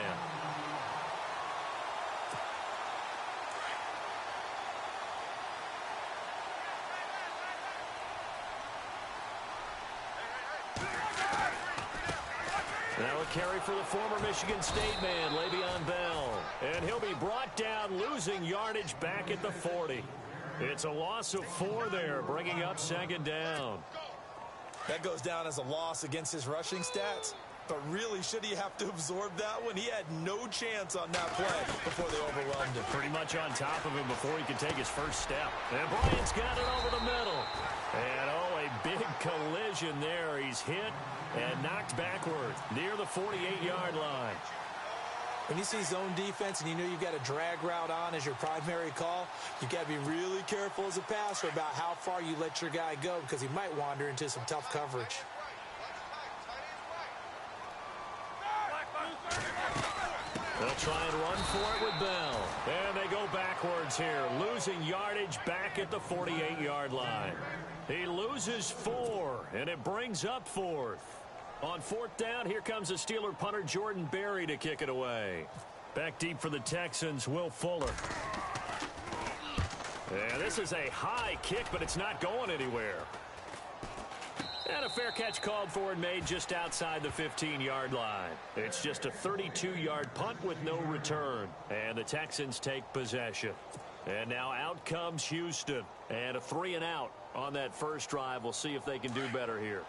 Now a carry for the former Michigan State man, Le'Veon Bell. And he'll be brought down, losing yardage back at the 40. It's a loss of 4 there, bringing up second down.
That goes down as a loss against his rushing stats. But really, should he have to absorb that one? He had no chance on that play before they overwhelmed him.
Pretty much on top of him before he could take his first step. And Bryant's got it over the middle. And, oh, a big collision there. He's hit and knocked backward near the 48-yard line.
When you see zone defense and you know you've got a drag route on as your primary call, you've got to be really careful as a passer about how far you let your guy go because he might wander into some tough coverage.
They'll try and run for it with Bell. And they go backwards Texans here, losing yardage back at the 48-yard line. He loses 4, and it brings up 4th. On 4th down, here comes the Steeler punter Jordan Berry to kick it away. Back deep for the Texans, Will Fuller. And this is a high kick, but it's not going anywhere. And a fair catch called for and made just outside the 15-yard line. It's just a 32-yard punt with no return. And the Texans take possession. And now out comes Houston. And a 3-and-out on that first drive. We'll see if they can do better here.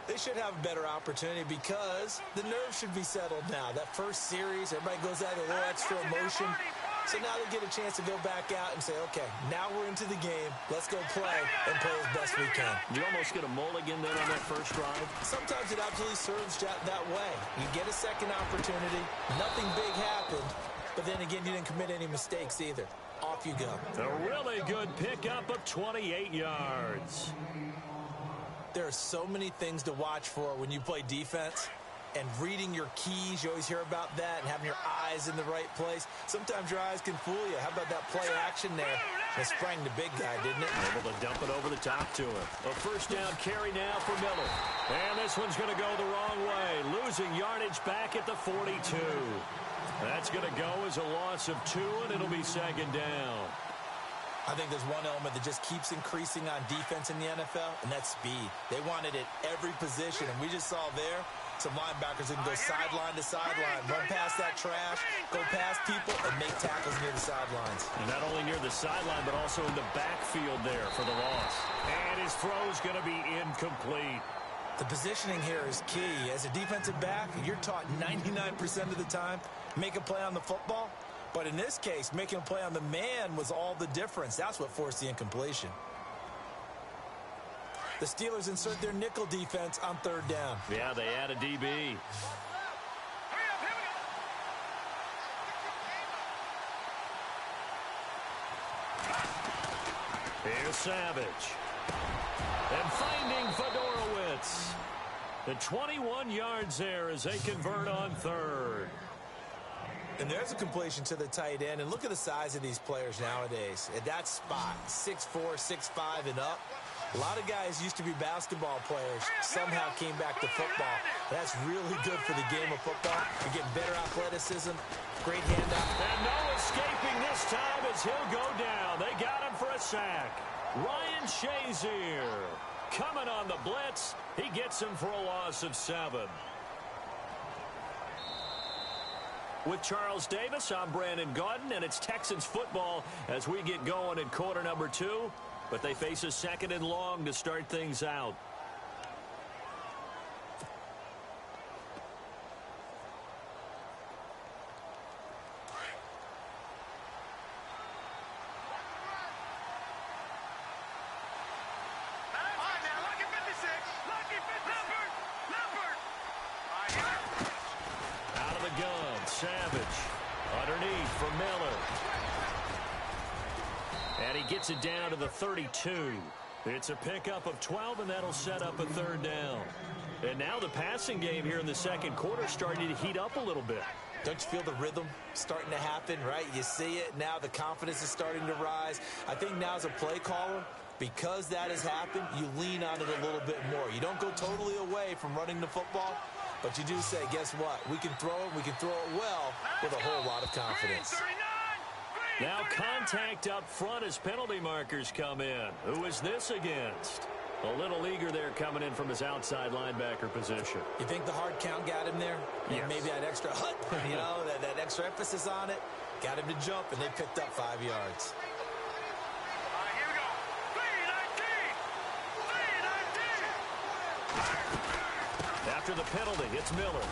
They should have a better opportunity because the nerves should be settled now. That first series, everybody goes out with a little extra emotion. So now they get a chance to go back out and say, okay, now we're into the game. Let's go play and play as best we can.
You almost get a mulligan then on that first drive?
Sometimes it absolutely serves that way. You get a second opportunity. Nothing big happened. But then again, you didn't commit any mistakes either. Off you go.
A really good pickup of 28 yards.
There are so many things to watch for when you play defense. And reading your keys, you always hear about that, and having your eyes in the right place. Sometimes your eyes can fool you. How about that play action there? It sprang the big guy, didn't it?
Able to dump it over the top to him. A first down carry now for Miller. And this one's going to go the wrong way. Losing yardage back at the 42. That's going to go as a loss of 2, and it'll be second down.
I think there's one element that just keeps increasing on defense in the NFL, and that's speed. They want it at every position, and we just saw there some linebackers that can go sideline to sideline, run past that trash, go past people, and make tackles near the sidelines.
And not only near the sideline, but also in the backfield there for the loss. And his throw's going to be incomplete.
The positioning here is key. As a defensive back, you're taught 99% of the time, make a play on the football. But in this case, making a play on the man was all the difference. That's what forced the incompletion. The Steelers insert their nickel defense on 3rd down.
Yeah, they add a DB. Here's Savage. And finding Fedorowicz. The 21 yards there as they convert on 3rd.
And there's a completion to the tight end. And look at the size of these players nowadays. At that spot, 6'4", 6'5", and up. A lot of guys used to be basketball players. Somehow came back to football. That's really good for the game of football. You're getting better athleticism. Great handoff.
And no escaping this time as he'll go down. They got him for a sack. Ryan Shazier coming on the blitz. He gets him for a loss of 7. With Charles Davis, I'm Brandon Gaudin, and it's Texans football as we get going in quarter number 2. But they face a 2nd and long to start things out. Out of the gun, Savage. Underneath for Miller. And he gets it down to the 32. It's a pickup of 12, and that'll set up a 3rd down. And now the passing game here in the second quarter starting to heat up a little bit.
Don't you feel the rhythm starting to happen, right? You see it. Now the confidence is starting to rise. I think now as a play caller, because that has happened, you lean on it a little bit more. You don't go totally away from running the football, but you do say, guess what? We can throw it. We can throw it well with a whole lot of confidence.
Now contact up front as penalty markers come in. Who is this against? A little eager there coming in from his outside linebacker position.
You think the hard count got him there?
Yes.
Maybe that extra hut, you know, that extra emphasis on it. Got him to jump, and they picked up 5 yards.
Here we go. 3-19.
After the penalty, it's Miller.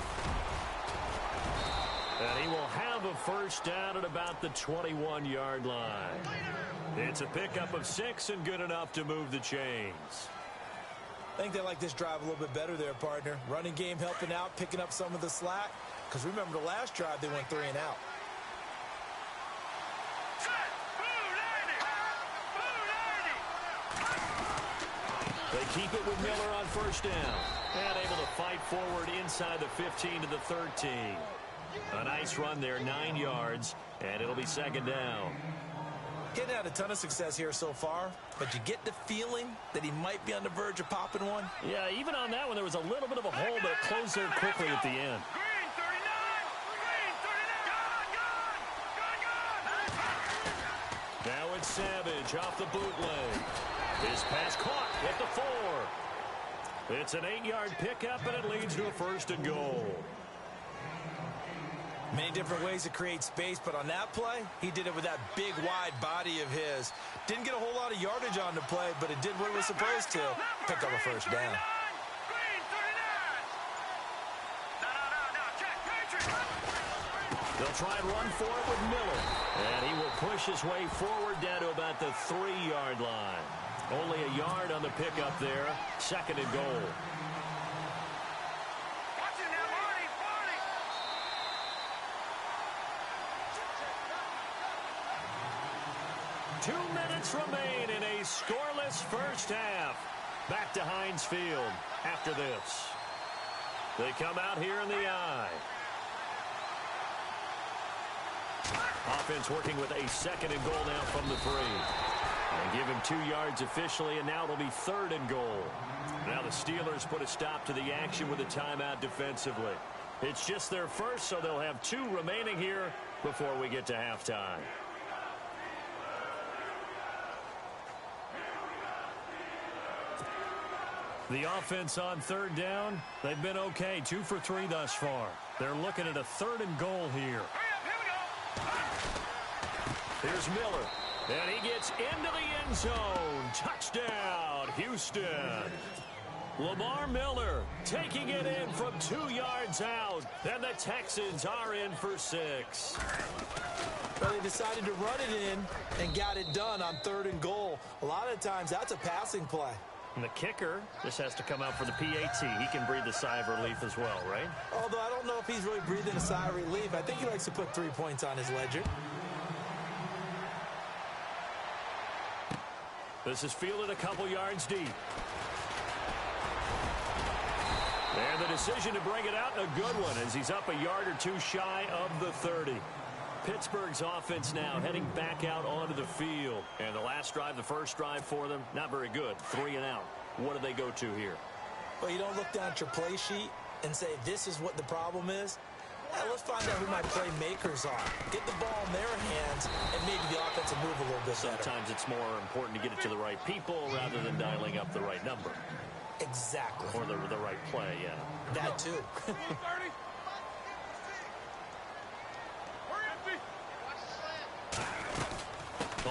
And he will have a first down at about the 21-yard line. It's a pickup of 6 and good enough to move the chains.
I think they like this drive a little bit better there, partner. Running game helping out, picking up some of the slack. Because remember the last drive, they went 3 and out.
They keep it with Miller on first down. And able to fight forward inside the 15 to the 13. A nice run there, 9 yards, and it'll be second down.
Getting had a ton of success here so far, but you get the feeling that he might be on the verge of popping one.
Yeah, even on that one, there was a little bit of a hole, but it closed there quickly at the end.
Green 39! Green 39! Gone!
Now it's Savage off the bootleg. His pass caught at the 4. It's an 8-yard pickup, and it leads to a 1st and goal.
Many different ways to create space, but on that play, he did it with that big, wide body of his. Didn't get a whole lot of yardage on the play, but it did what it was supposed to. Pick up a 1st down.
Green 39! No, check, Patriot!
They'll try and run for it with Miller. And he will push his way forward down to about the 3-yard line. Only a yard on the pickup there. 2nd and goal.
Watch it now, Marty!
2 minutes remain in a scoreless first half. Back to Heinz Field after this. They come out here in the I. Offense working with a 2nd and goal now from the 3. And give him 2 yards officially, and now it'll be 3rd and goal. Now the Steelers put a stop to the action with a timeout defensively. It's just their first, so they'll have 2 remaining here before we get to halftime. The offense on 3rd down, they've been okay. 2 for 3 thus far. They're looking at a 3rd and goal here. Here's Miller. And he gets into the end zone. Touchdown, Houston. Lamar Miller taking it in from 2 yards out. And the Texans are in for 6.
Well, they decided to run it in and got it done on 3rd and goal. A lot of times, that's a passing play.
And the kicker just has to come out for the PAT. He can breathe a sigh of relief as well, right?
Although I don't know if he's really breathing a sigh of relief. I think he likes to put 3 points on his ledger.
This is fielded a couple yards deep. And the decision to bring it out, a good one, as he's up a yard or 2 shy of the 30. Pittsburgh's offense now heading back out onto the field. And the last drive, the first drive for them, not very good. 3 and out. What do they go to here?
Well, you don't look down at your play sheet and say, this is what the problem is. Let's find out who my playmakers are. Get the ball in their hands, and maybe the offense will move a little bit better.
Sometimes it's more important to get it to the right people rather than dialing up the right number.
Exactly.
Or the right play, yeah.
That too.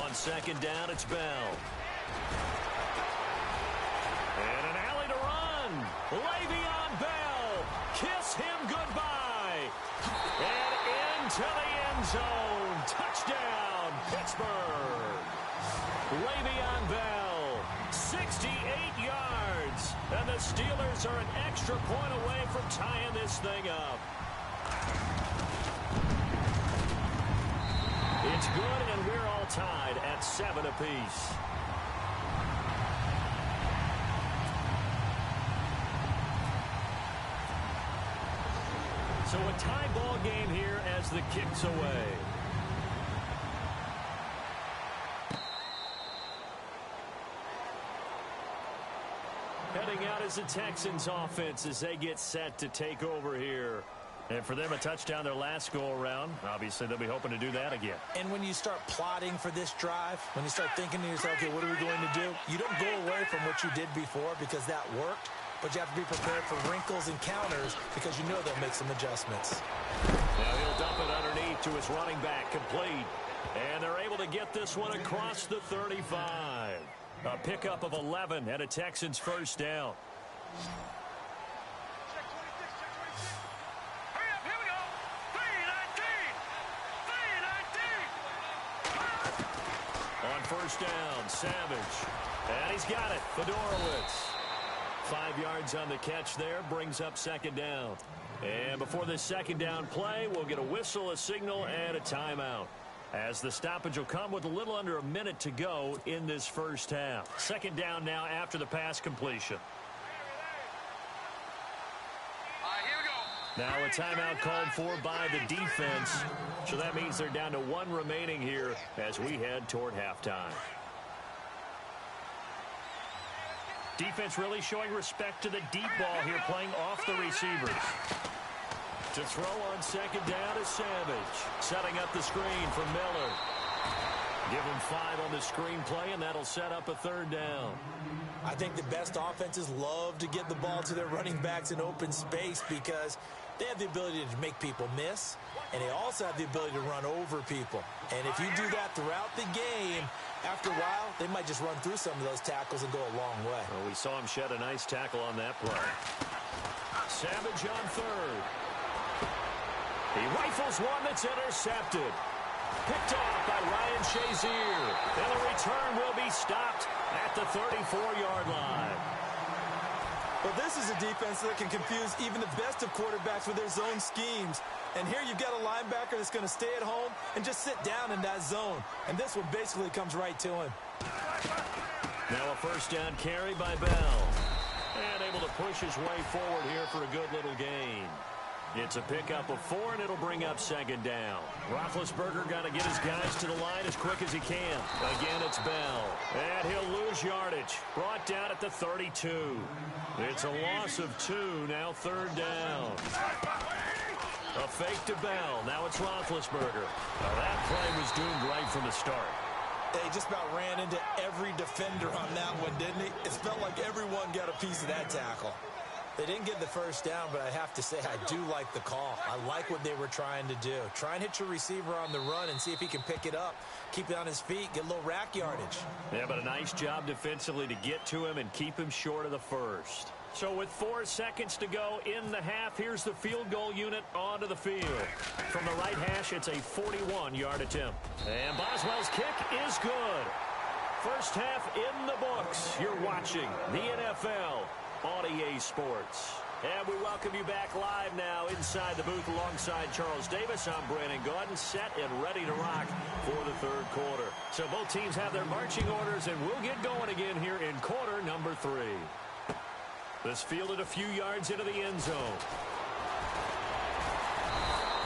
On 2nd down, it's Bell. And an alley to run. Le'Veon Bell. Kiss him goodbye. And into the end zone. Touchdown, Pittsburgh. Le'Veon Bell, 68 yards. And the Steelers are an extra point away from tying this thing up. It's good, and we're all tied at 7 apiece. So a tie ball game here as the kick's away. Heading out is the Texans offense as they get set to take over here. And for them, a touchdown their last go-around. Obviously, they'll be hoping to do that again.
And when you start plotting for this drive, when you start thinking to yourself, okay, what are we going to do? You don't go away from what you did before because that worked, but you have to be prepared for wrinkles and counters because you know they'll make some adjustments.
Now he'll dump it underneath to his running back, complete. And they're able to get this one across the 35. A pickup of 11 and a Texans first down. On first down, Savage. And he's got it, Fedorowicz. 5 yards on the catch there, brings up 2nd down. And before this 2nd down play, we'll get a whistle, a signal, and a timeout. As the stoppage will come with a little under a minute to go in this first half. 2nd down now after the pass completion. Now a timeout called for by the defense. So that means they're down to 1 remaining here as we head toward halftime. Defense really showing respect to the deep ball here, playing off the receivers. To throw on second down is Savage. Setting up the screen for Miller. Give him 5 on the screenplay, and that'll set up a 3rd down.
I think the best offenses love to get the ball to their running backs in open space because they have the ability to make people miss, and they also have the ability to run over people. And if you do that throughout the game, after a while, they might just run through some of those tackles and go a long way.
Well, we saw him shed a nice tackle on that play. Savage on 3rd. He rifles one that's intercepted. Picked off by Ryan Shazier. And the return will be stopped at the 34-yard line.
Well, this is a defense that can confuse even the best of quarterbacks with their zone schemes. And here you've got a linebacker that's going to stay at home and just sit down in that zone. And this one basically comes right to him.
Now a 1st down carry by Bell. And able to push his way forward here for a good little gain. It's a pickup of 4, and it'll bring up 2nd down. Roethlisberger got to get his guys to the line as quick as he can. Again, it's Bell. And he'll lose yardage. Brought down at the 32. It's a loss of 2, now 3rd down. A fake to Bell. Now it's Roethlisberger. Now that play was doomed right from the start.
They just about ran into every defender on that one, didn't he? It felt like everyone got a piece of that tackle.
They didn't get the 1st down, but I have to say I do like the call. I like what they were trying to do. Try and hit your receiver on the run and see if he can pick it up. Keep it on his feet, get a little rack yardage.
Yeah, but a nice job defensively to get to him and keep him short of the 1st. So with 4 seconds to go in the half, here's the field goal unit onto the field. From the right hash, it's a 41-yard attempt. And Boswell's kick is good. First half in the books. You're watching the NFL on EA Sports. And we welcome you back live now inside the booth alongside Charles Davis. I'm Brandon Gaudin, set and ready to rock for the 3rd quarter. So both teams have their marching orders, and we'll get going again here in quarter number 3. This fielded a few yards into the end zone.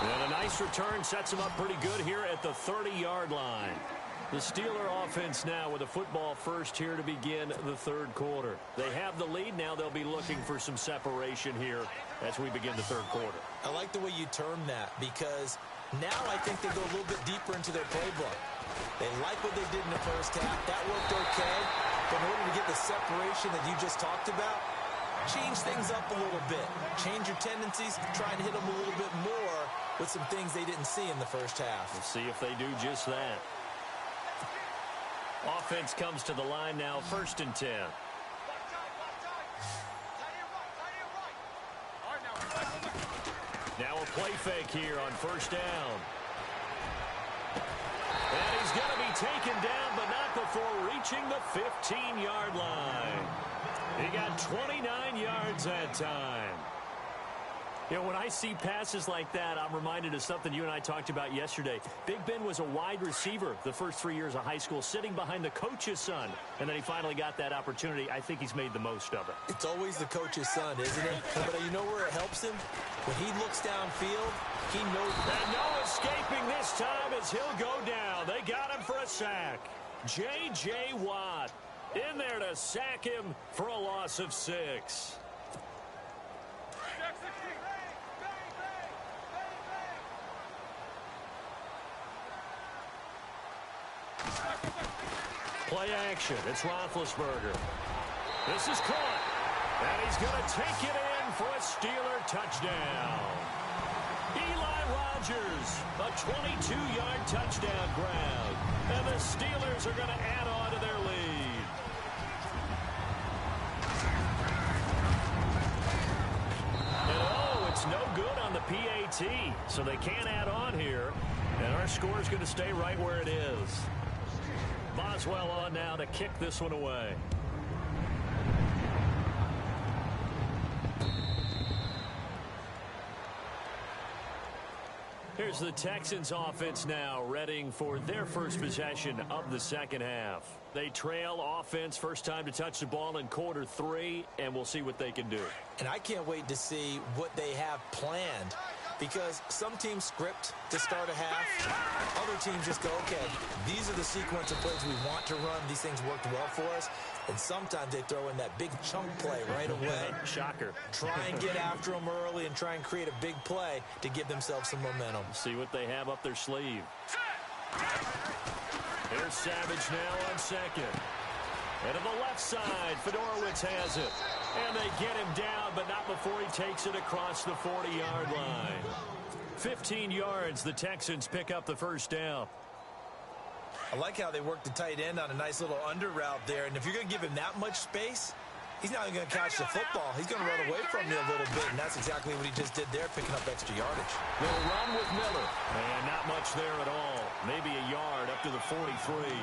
And a nice return sets him up pretty good here at the 30-yard line. The Steeler offense now with a football first here to begin the 3rd quarter. They have the lead. Now they'll be looking for some separation here as we begin the 3rd quarter.
I like the way you term that because now I think they go a little bit deeper into their playbook. They like what they did in the 1st half. That worked okay. But in order to get the separation that you just talked about, change things up a little bit. Change your tendencies. Try and hit them a little bit more with some things they didn't see in the 1st half.
We'll see if they do just that. Offense comes to the line now, 1st and 10. Now a play fake here on 1st down. And he's going to be taken down, but not before reaching the 15-yard line. He got 29 yards that time. You know, when I see passes like that, I'm reminded of something you and I talked about yesterday. Big Ben was a wide receiver the first 3 years of high school, sitting behind the coach's son. And then he finally got that opportunity. I think he's made the most of it.
It's always the coach's son, isn't it? But you know where it helps him? When he looks downfield, he knows.
And no escaping this time as he'll go down. They got him for a sack. J.J. Watt in there to sack him for a loss of 6. Play action. It's Roethlisberger. This is caught. And he's going to take it in for a Steeler touchdown. Eli Rogers, a 22-yard touchdown grab. And the Steelers are going to add on to their lead. And oh, it's no good on the PAT. So they can't add on here. And our score is going to stay right where it is. Boswell on now to kick this one away. Here's the Texans offense now, readying for their first possession of the 2nd half. They trail offense, first time to touch the ball in quarter 3, and we'll see what they can do.
And I can't wait to see what they have planned, because some teams script to start a half. Other teams just go, okay, these are the sequence of plays we want to run. These things worked well for us. And sometimes they throw in that big chunk play right away.
Shocker.
Try and get after them early and try and create a big play to give themselves some momentum.
See what they have up their sleeve. Here's Savage now on second. And to the left side, Fedorowicz has it. And they get him down, but not before he takes it across the 40-yard line. 15 yards, the Texans pick up the first down.
I like how they work the tight end on a nice little under route there. And if you're going to give him that much space, he's not even going to catch the football. He's going to run away from you a little bit, and that's exactly what he just did there, picking up extra yardage.
They'll run with Miller. And not much there at all. Maybe a yard up to the 43.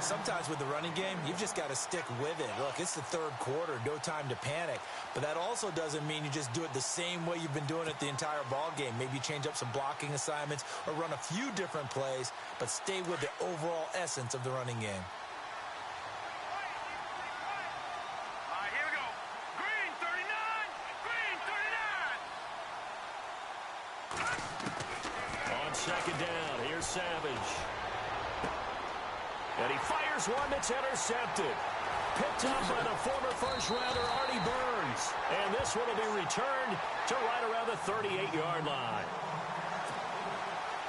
Sometimes with the running game, you've just got to stick with it. Look, it's the third quarter, no time to panic. But that also doesn't mean you just do it the same way you've been doing it the entire ball game. Maybe change up some blocking assignments or run a few different plays, but stay with the overall essence of the running game.
All right, here we go. Green 39. Green 39.
On second down, here's Savage. And he fires one that's intercepted. Picked up by the former first-rounder Artie Burns. And this one will be returned to right around the 38-yard line.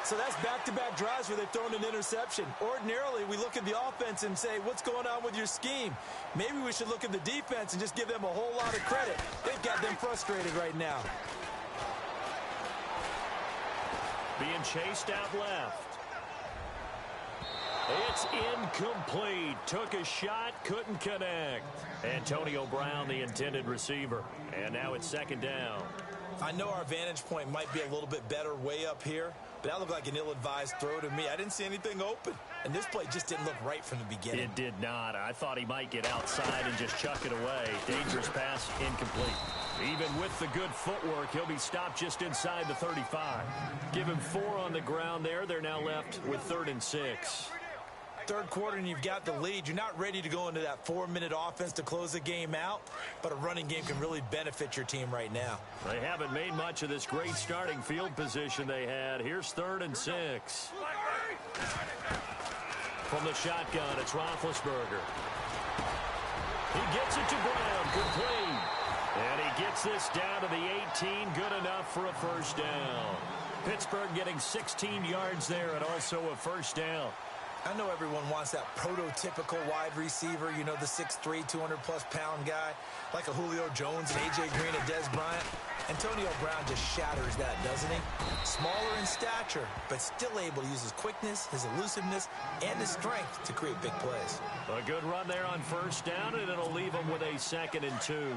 So that's back-to-back drives where they've thrown an interception. Ordinarily, we look at the offense and say, what's going on with your scheme? Maybe we should look at the defense and just give them a whole lot of credit. They've got them frustrated right now.
Being chased out left. It's incomplete. Took a shot, couldn't connect. Antonio Brown, the intended receiver. And now it's second down.
I know our vantage point might be a little bit better way up here, but that looked like an ill-advised throw to me. I didn't see anything open. And this play just didn't look right from the beginning.
It did not. I thought he might get outside and just chuck it away. Dangerous pass, incomplete. Even with the good footwork, he'll be stopped just inside the 35. Give him 4 on the ground there. They're now left with 3rd and 6.
Third quarter and you've got the lead. You're not ready to go into that 4-minute offense to close the game out, but a running game can really benefit your team right now.
They haven't made much of this great starting field position they had. Here's 3rd and 6. From the shotgun, it's Roethlisberger. He gets it to Brown, complete. And he gets this down to the 18, good enough for a first down. Pittsburgh getting 16 yards there and also a first down.
I know everyone wants that prototypical wide receiver, you know, the 6'3", 200-plus pound guy, like a Julio Jones and A.J. Green and Des Bryant. Antonio Brown just shatters that, doesn't he? Smaller in stature, but still able to use his quickness, his elusiveness, and his strength to create big plays.
A good run there on first down, and it'll leave him with a 2nd and 2.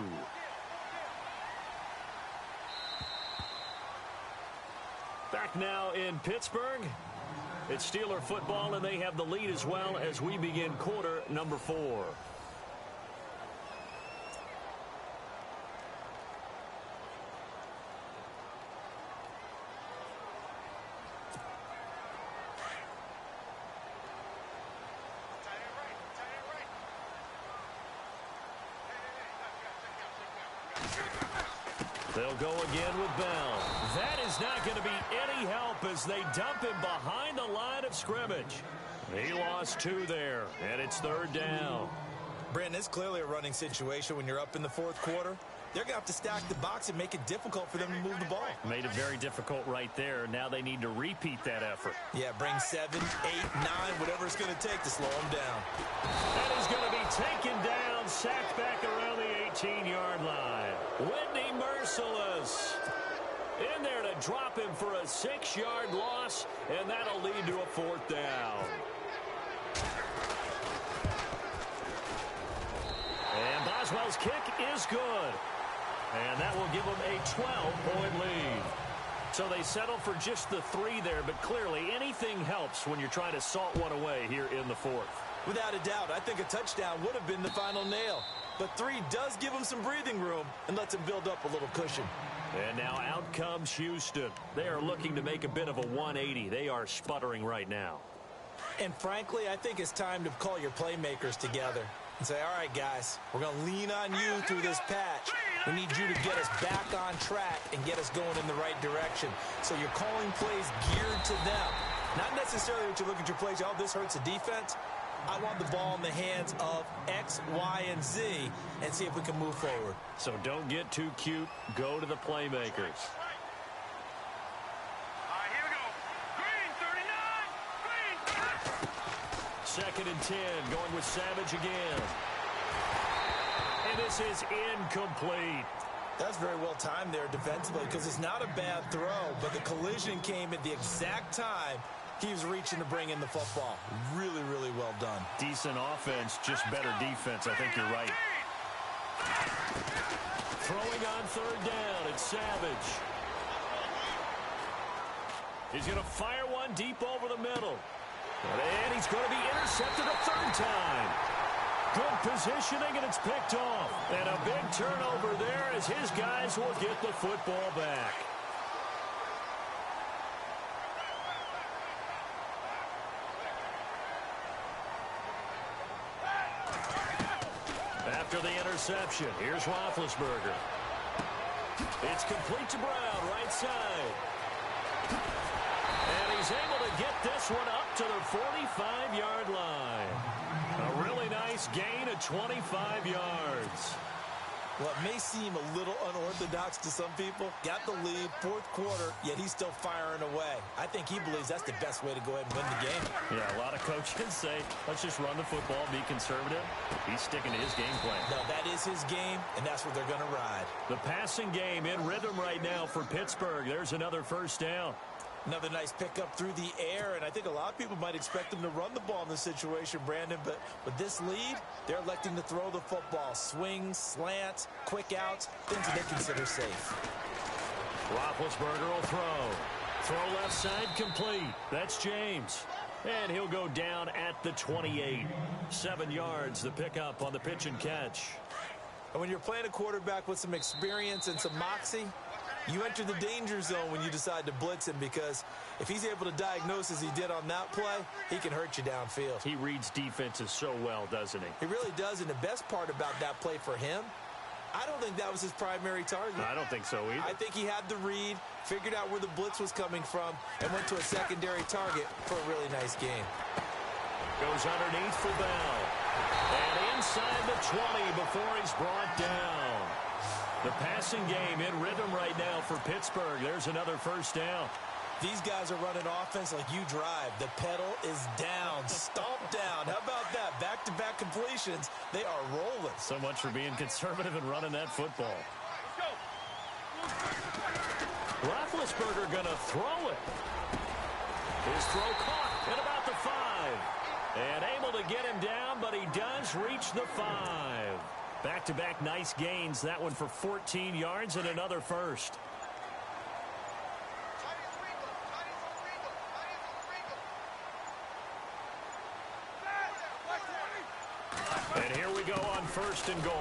Back now in Pittsburgh. It's Steeler football, and they have the lead as well as we begin quarter number 4. They'll go again with Bell. That is not going to be any help as they dump him behind the line of scrimmage. He lost 2 there, and it's 3rd down.
Brandon, it's clearly a running situation when you're up in the 4th quarter. They're going to have to stack the box and make it difficult for them to move the ball.
Made it very difficult right there. Now they need to repeat that effort.
Yeah, bring 7, 8, 9, whatever it's going to take to slow him down.
And he's going to be taken down, sacked back around the 18-yard line. Whitney Merciless in there to drop him for a 6-yard loss, and that'll lead to a 4th down. And Boswell's kick is good. And that will give them a 12-point lead. So they settle for just the 3 there, but clearly anything helps when you're trying to salt one away here in the 4th.
Without a doubt, I think a touchdown would have been the final nail. But 3 does give them some breathing room and lets them build up a little cushion.
And now out comes Houston. They are looking to make a bit of a 180. They are sputtering right now.
And frankly, I think it's time to call your playmakers together and say, all right, guys, we're going to lean on you through this patch. We need you to get us back on track and get us going in the right direction. So you're calling plays geared to them. Not necessarily that you look at your plays, oh, this hurts the defense. I want the ball in the hands of X, Y, and Z and see if we can move forward.
So don't get too cute. Go to the playmakers.
Here we go. Green 39. Green 39.
Second and 10, going with Savage again. And this is incomplete.
That's very well timed there defensively because it's not a bad throw, but the collision came at the exact time he was reaching to bring in the football. Really, really well done.
Decent offense, just better defense. I think you're right. Throwing on third down, it's Savage. He's going to fire one deep over the middle. And he's going to be intercepted a third time. Good positioning, and it's picked off. And a big turnover there as his guys will get the football back. After the interception, here's Roethlisberger. It's complete to Brown, right side. And he's able to get this one up to the 45-yard line. A really nice gain of 25 yards.
Well, it may seem a little unorthodox to some people. Got the lead, fourth quarter, yet he's still firing away. I think he believes that's the best way to go ahead and win the game.
Yeah, a lot of coaches say, let's just run the football, be conservative. He's sticking to his game plan.
No, that is his game, and that's what they're going to ride.
The passing game in rhythm right now for Pittsburgh. There's another first down.
Another nice pickup through the air, and I think a lot of people might expect them to run the ball in this situation, Brandon, but with this lead, they're electing to throw the football. Swings, slants, quick outs, things that they consider safe.
Roethlisberger will throw. Throw left side complete. That's James. And he'll go down at the 28. 7 yards, the pickup on the pitch and catch.
And when you're playing a quarterback with some experience and some moxie, you enter the danger zone when you decide to blitz him, because if he's able to diagnose as he did on that play, he can hurt you downfield.
He reads defenses so well, doesn't he?
He really does, and the best part about that play for him, I don't think that was his primary target.
I don't think so either.
I think he had the read, figured out where the blitz was coming from, and went to a secondary target for a really nice game.
Goes underneath for Bell. And inside the 20 before he's brought down. The passing game in rhythm right now for Pittsburgh. There's another first down.
These guys are running offense like you drive. The pedal is down, stomped down. How about that? Back-to-back completions. They are rolling.
So much for being conservative and running that football. Roethlisberger going to throw it. His throw caught at about the 5. And able to get him down, but he does reach the 5. Back-to-back nice gains. That one for 14 yards and another first. And here we go on first and goal.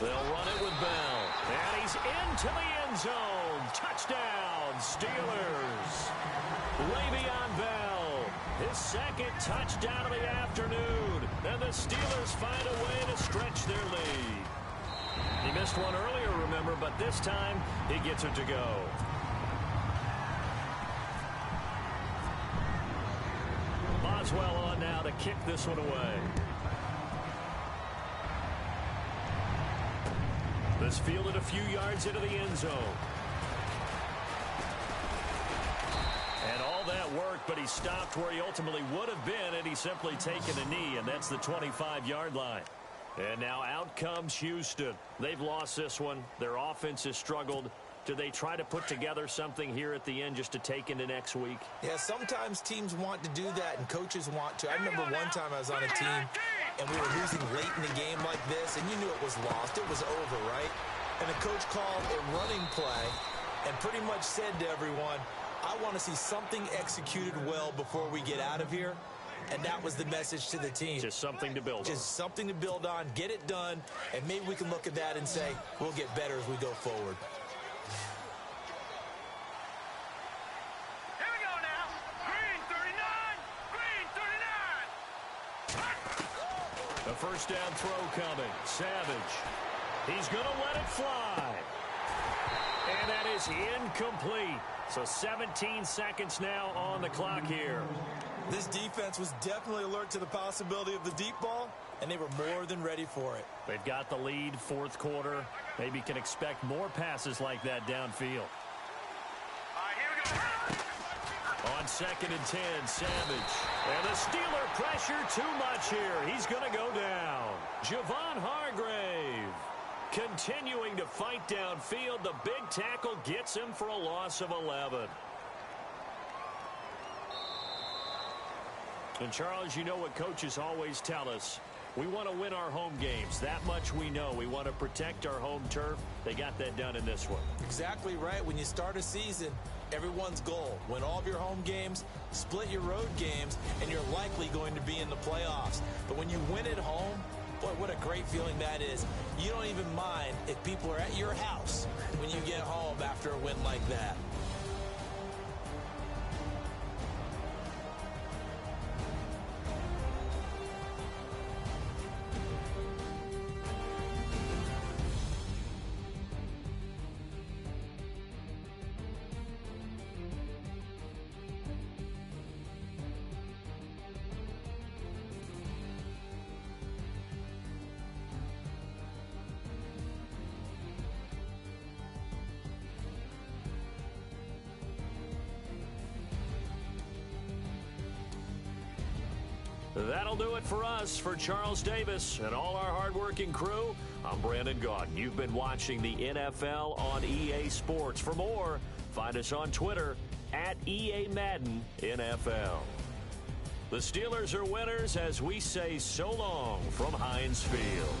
They'll run it with Bell. And he's into the end zone. Touchdown, Steelers. Le'Veon Bell, his second touchdown of the afternoon. And the Steelers find a way to stretch their lead. He missed one earlier, remember, but this time he gets it to go. Boswell on now to kick this one away. This fielded a few yards into the end zone. And all that work, but he stopped where he ultimately would have been had he simply taken a knee, and that's the 25-yard line. And now out comes Houston. They've lost this one. Their offense has struggled. Do they try to put together something here at the end just to take into next week?
Yeah, sometimes teams want to do that and coaches want to. I remember one time I was on a team and we were losing late in the game like this, and you knew it was lost. It was over, right? And the coach called a running play and pretty much said to everyone, I want to see something executed well before we get out of here. And that was the message to the team.
Just something to build on.
Just something to build on, get it done, and maybe we can look at that and say, we'll get better as we go forward.
Here we go now. Green 39. Green 39.
A first down throw coming. Savage. He's going to let it fly. And that is incomplete. So 17 seconds now on the clock here.
This defense was definitely alert to the possibility of the deep ball, and they were more than ready for it.
They've got the lead, fourth quarter. Maybe can expect more passes like that downfield. On 2nd and 10, Savage. And the Steeler pressure too much here. He's going to go down. Javon Hargrave continuing to fight downfield. The big tackle gets him for a loss of 11. And, Charles, you know what coaches always tell us. We want to win our home games. That much we know. We want to protect our home turf. They got that done in this one.
Exactly right. When you start a season, everyone's goal: win all of your home games, split your road games, and you're likely going to be in the playoffs. But when you win at home, boy, what a great feeling that is. You don't even mind if people are at your house when you get home after a win like that.
That'll do it for us. For Charles Davis and all our hardworking crew, I'm Brandon Gaudin. You've been watching the NFL on EA Sports. For more, find us on Twitter at EA Madden NFL. The Steelers are winners as we say so long from Heinz Field.